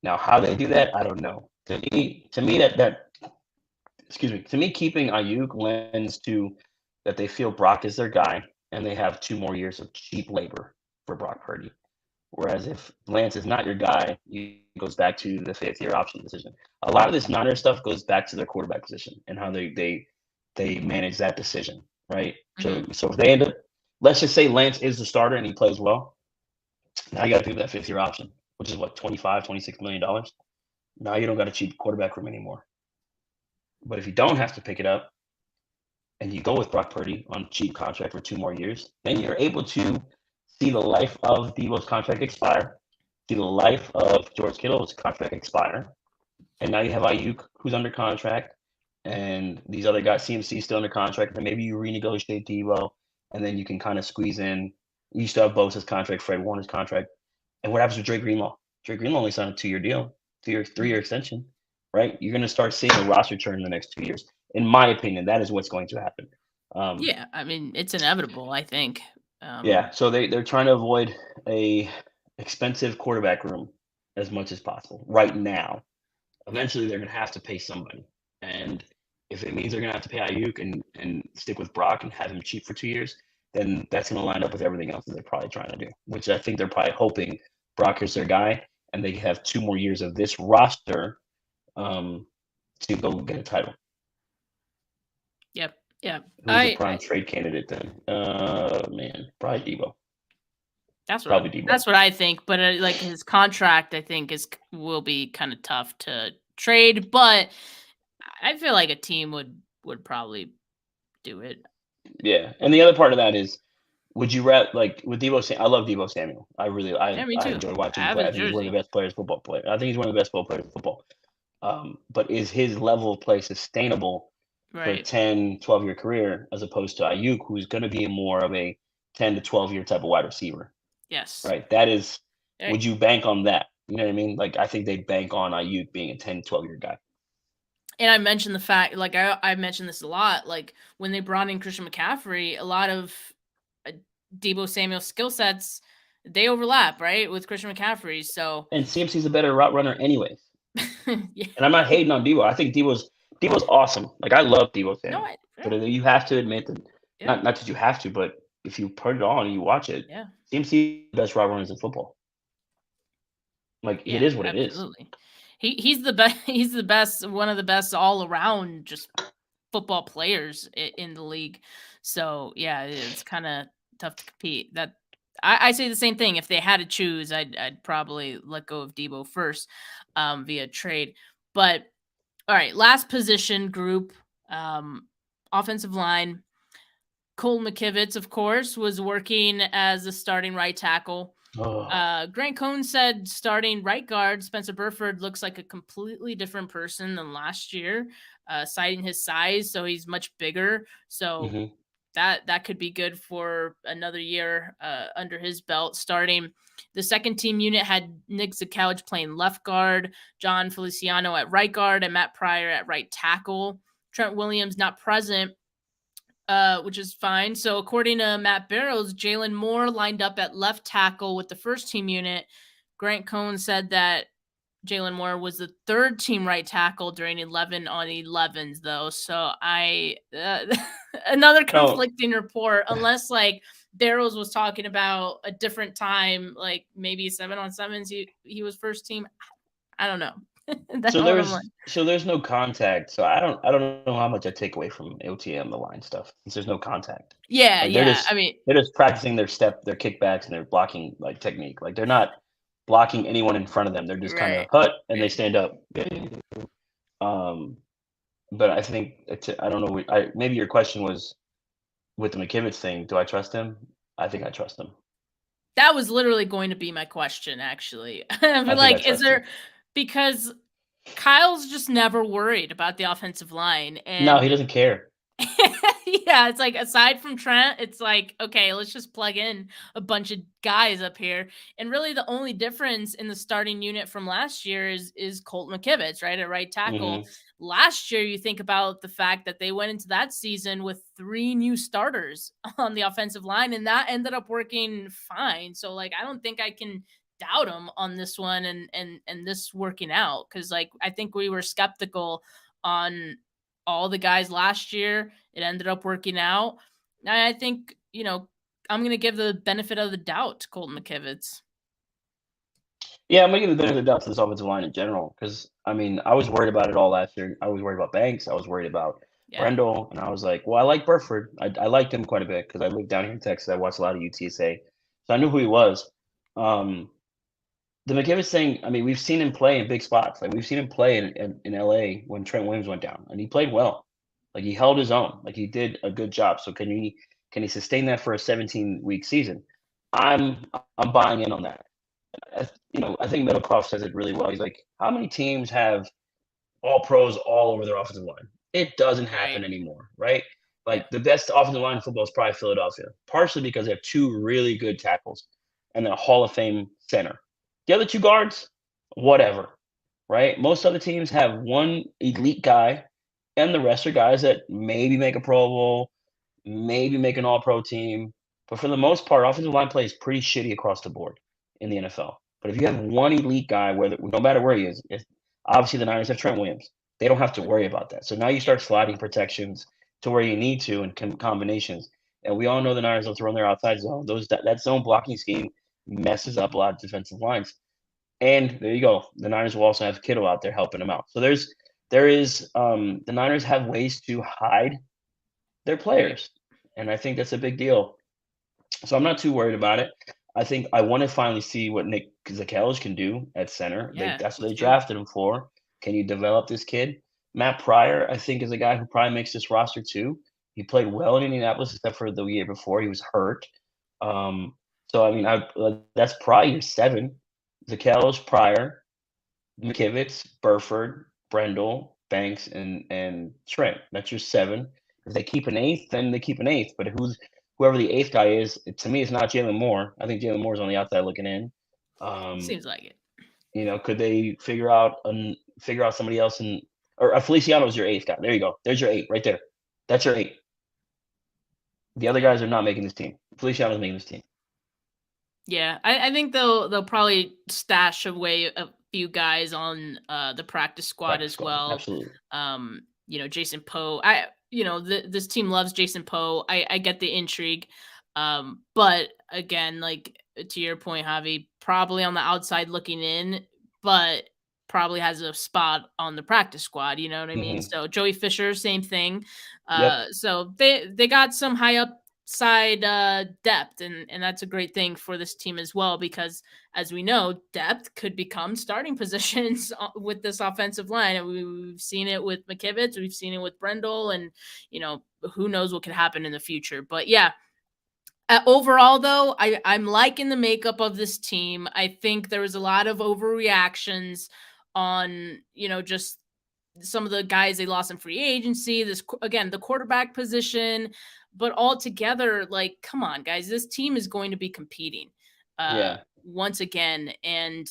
Now, how they do that, I don't know. To me, keeping Ayuk lends to that they feel Brock is their guy, and they have 2 more years of cheap labor for Brock Purdy. Whereas if Lance is not your guy, it goes back to the 5th-year option decision. A lot of this Niner stuff goes back to their quarterback position and how they manage that decision, right? So if they end up, let's just say Lance is the starter and he plays well, now you got to do that 5th-year option, which is what, $26 million. Now you don't got a cheap quarterback room anymore. But if you don't have to pick it up and you go with Brock Purdy on a cheap contract for 2 more years, then you're able to see the life of Debo's contract expire, see the life of George Kittle's contract expire, and now you have Ayuk who's under contract, and these other guys, CMC still under contract, and maybe you renegotiate Debo, and then you can kind of squeeze in. You still have Bosa's contract, Fred Warner's contract, and what happens with Dre Greenlaw? Dre Greenlaw only signed a 2-year deal, 3-year extension, right? You're going to start seeing a roster churn in the next 2 years. In my opinion, that is what's going to happen. Yeah, I mean, it's inevitable, I think. Yeah, so they're trying to avoid a expensive quarterback room as much as possible right now. Eventually, they're going to have to pay somebody. And if it means they're going to have to pay Ayuk and stick with Brock and have him cheap for 2 years, then that's going to line up with everything else that they're probably trying to do, which I think they're probably hoping Brock is their guy and they have 2 more years of this roster to go get a title. Yep. Yeah. Who's a prime trade candidate then? Probably Debo. That's what I think. But his contract, I think will be kind of tough to trade. But I feel like a team would probably do it. Yeah, and the other part of that is, would you rather with Debo? I love Debo Samuel. I enjoy watching him play. I think he's one of the best players, football player. I think he's one of the best players in football. But is his level of play sustainable for a 10, 12-year career as opposed to Ayuk, who's going to be more of a 10 to 12-year type of wide receiver? Yes. Right. That is, would you bank on that? You know what I mean? Like, I think they bank on Ayuk being a 10, 12-year guy. And I mentioned the fact, I mentioned this a lot, when they brought in Christian McCaffrey, a lot of Debo Samuel's skill sets, they overlap, right, with Christian McCaffrey. So, and CMC's a better route runner anyways. Yeah. And I'm not hating on Debo. I think Debo's awesome. Like I love Debo No, Samuel. yeah, But you have to admit that yeah, not that you have to, but if you put it on and you watch it, yeah, seems the best route runners in football. Like it yeah, is what it is. absolutely. He's the best. He's the best. One of the best all around, just football players in the league. So yeah, it's kind of tough to compete. That I say the same thing. If they had to choose, I'd probably let go of Debo first, via trade. But all right, last position group, offensive line. Cole McKivitz, of course, was working as a starting right tackle. Oh, Grant Cohn said starting right guard Spencer Burford looks like a completely different person than last year, citing his size. So he's much bigger. So hmm that could be good for another year under his belt. Starting the second team unit had Nick Zakowicz playing left guard, John Feliciano at right guard, and Matt Pryor at right tackle. Trent Williams not present, which is fine. So according to Matt Barrows, Jalen Moore lined up at left tackle with the first team unit. Grant Cohn said that Jalen Moore was the third team right tackle during 11 on 11s, though. So another no, conflicting report, unless like Barrows was talking about a different time, like maybe 7 on 7s. He was first team. I don't know. That's what I'm like. so there's no contact. So I don't know how much I take away from OTM the line stuff since there's no contact. Yeah, Like yeah. I mean, they're just practicing their kickbacks, and their blocking like technique. Like they're not blocking anyone in front of them. They're just kind of right, hut and they right. stand up. Um, but I think I don't know. Maybe your question was with the McKivitz thing. Do I trust him? I think I trust him. That was literally going to be my question, actually. But I think I like, is trust him. there because Kyle's just never worried about the offensive line, No, he and doesn't care. yeah, it's like aside from Trent, it's like, okay, let's just plug in a bunch of guys up here. And really the only difference in the starting unit from last year is Colt McKivitz, right? At right tackle. hmm Last year, you think about the fact that they went into that season with 3 new starters on the offensive line, and that ended up working fine. So like I don't think I can doubt him on this one and this working out. Cause like I think we were skeptical on all the guys last year. It ended up working out. I think, I'm going to give the benefit of the doubt to Colton McKivitz. Yeah, I'm gonna give the benefit of the doubt to this offensive line in general because I mean I was worried about it all last year. I was worried about Banks. I was worried about Yeah. Brendel, and I was like, well, I like Burford. I liked him quite a bit because I lived down here in Texas. I watched a lot of UTSA, so I knew who he was. Um, the McKivitz thing, I mean, we've seen him play in big spots. Like we've seen him play in LA when Trent Williams went down, and he played well. Like he held his own. Like he did a good job. So can he sustain that for a 17-week season? I'm I'm buying in on that. I think Middlecroft says it really well. He's like, how many teams have all pros all over their offensive line? It doesn't happen Right. anymore, right? Yeah. Like the best offensive line in football is probably Philadelphia, partially because they have 2 really good tackles and a Hall of Fame center. The other 2 guards, whatever, right? Most other teams have one elite guy, and the rest are guys that maybe make a Pro Bowl, maybe make an All-Pro team. But for the most part, offensive line play is pretty shitty across the board in the NFL. But if you have one elite guy, whether no matter where he is, obviously the Niners have Trent Williams. They don't have to worry about that. So now you Yeah. start sliding protections to where you need to and combinations. And we all know the Niners don't run their outside zone. That zone blocking scheme messes up a lot of defensive lines. And there you go. The Niners will also have Kittle out there helping them out. So the Niners have ways to hide their Right. players, and I think that's a big deal. So I'm not too worried about it. I think I want to finally see what Nick Zakowicz can do at center. Yeah. That's Me what they too. drafted him for. Can you develop this kid? Matt Pryor, I think, is a guy who probably makes this roster too. He played well in Indianapolis, except for the year before he was hurt. Um, so I mean, that's probably your 7: Zakowicz, Pryor, McKivitz, Burford, Brendel, Banks, and Trent. That's your 7. If they keep an 8th, then they keep an 8th. But whoever the 8th guy is, to me, it's not Jalen Moore. I think Jalen Moore's on the outside looking in. Um, Seems like it. could they figure out somebody else or Feliciano's your 8th guy? There you go. There's your 8 right there. That's your 8. The other Yeah. guys are not making this team. Feliciano's making this team. Yeah. I think they'll probably stash away few guys on the practice squad as well. Absolutely. Jason Poe. This team loves Jason Poe. I get the intrigue. But again, like to your point, Javi, probably on the outside looking in, but probably has a spot on the practice squad. You know what I mean? So Joey Fisher, same thing. So they got some high upside depth, and that's a great thing for this team as well, because as we know, depth could become starting positions with this offensive line. And we've seen it with McKivitz, we've seen it with Brendel, and who knows what could happen in the future. But yeah. Overall, though, I'm liking the makeup of this team. I think there was a lot of overreactions on, just some of the guys they lost in free agency. Again, the quarterback position, but altogether, like, come on, guys, this team is going to be competing once again. And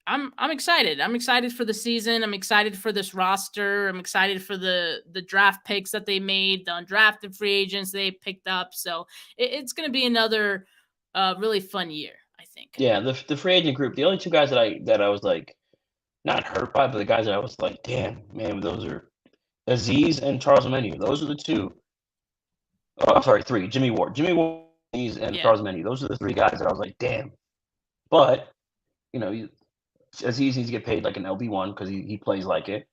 I'm excited. I'm excited for the season. I'm excited for this roster. I'm excited for the draft picks that they made, the undrafted free agents they picked up. So it's going to be another really fun year, I think. Yeah, the free agent group, the only two guys that I was like not hurt by, but the guys that I was like, damn, man, those are Aziz and Charles Menu. Those are the two. Oh, I'm sorry, three. Jimmy Ward, Aziz, and Charles Menu. Those are the three guys that I was like, damn. But Aziz needs to get paid like an LB1 because he plays like it.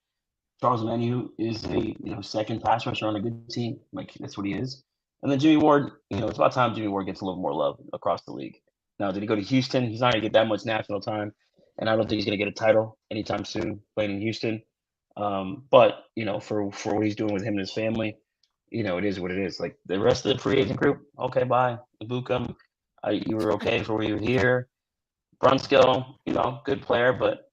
Charles Menu is a second pass rusher on a good team. Like, that's what he is. And then Jimmy Ward, it's about time Jimmy Ward gets a little more love across the league. Now, did he go to Houston? He's not going to get that much national time, and I don't think he's going to get a title anytime soon playing in Houston. But for what he's doing with him and his family, it is what it is. Like the rest of the free agent group, okay, bye. Ibuka, you were okay for where you were here. Brunskill, good player, but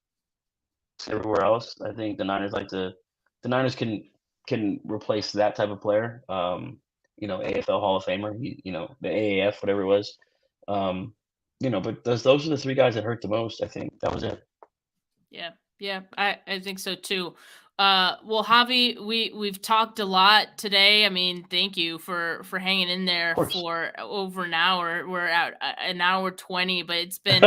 everywhere else, I think the Niners can replace that type of player. AFL Hall of Famer, the AAF, whatever it was. But those are the three guys that hurt the most. I think that was it. Yeah, I think so too. Well, Javi, we've talked a lot today. I mean, thank you for hanging in there for over an hour. We're at an hour 20, but it's been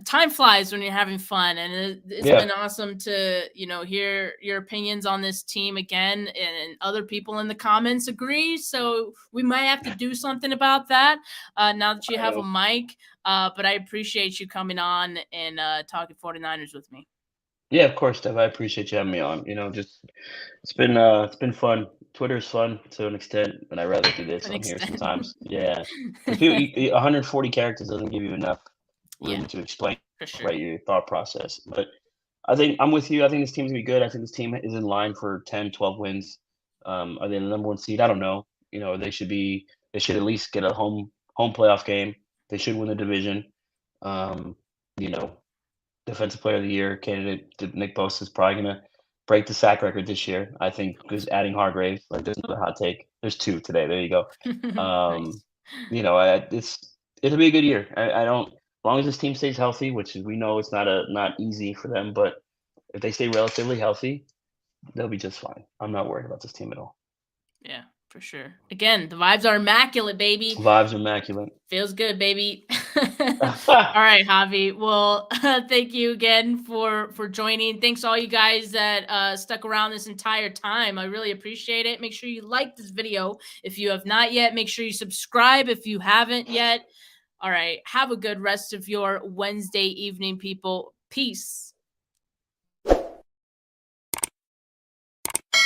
time flies when you're having fun, and it's been awesome to hear your opinions on this team again, and other people in the comments agree. So we might have to do something about that now that you have a mic. But I appreciate you coming on and talking 49ers with me. Yeah, of course, Steph. I appreciate you having me on. It's been fun. Twitter's fun to an extent, but I'd rather do this on here sometimes. Yeah, 140 characters doesn't give you enough room to explain your thought process. But I think I'm with you. I think this team's gonna be good. I think this team is in line for 10, 12 wins. Are they the number one seed? I don't know. They should at least get a home playoff game. They should win the division. Defensive Player of the Year candidate Nick Bosa is probably gonna break the sack record this year. I think because adding Hargrave, like there's another hot take. There's two today. There you go. Nice. It'll be a good year. I don't, as long as this team stays healthy, which we know it's not easy for them, but if they stay relatively healthy, they'll be just fine. I'm not worried about this team at all. Yeah, for sure. Again, the vibes are immaculate, baby. Vibes are immaculate. Feels good, baby. All right, Javi. Well, thank you again for joining. Thanks to all you guys that stuck around this entire time. I really appreciate it. Make sure you like this video if you have not yet. Make sure you subscribe if you haven't yet. All right. Have a good rest of your Wednesday evening, people. Peace.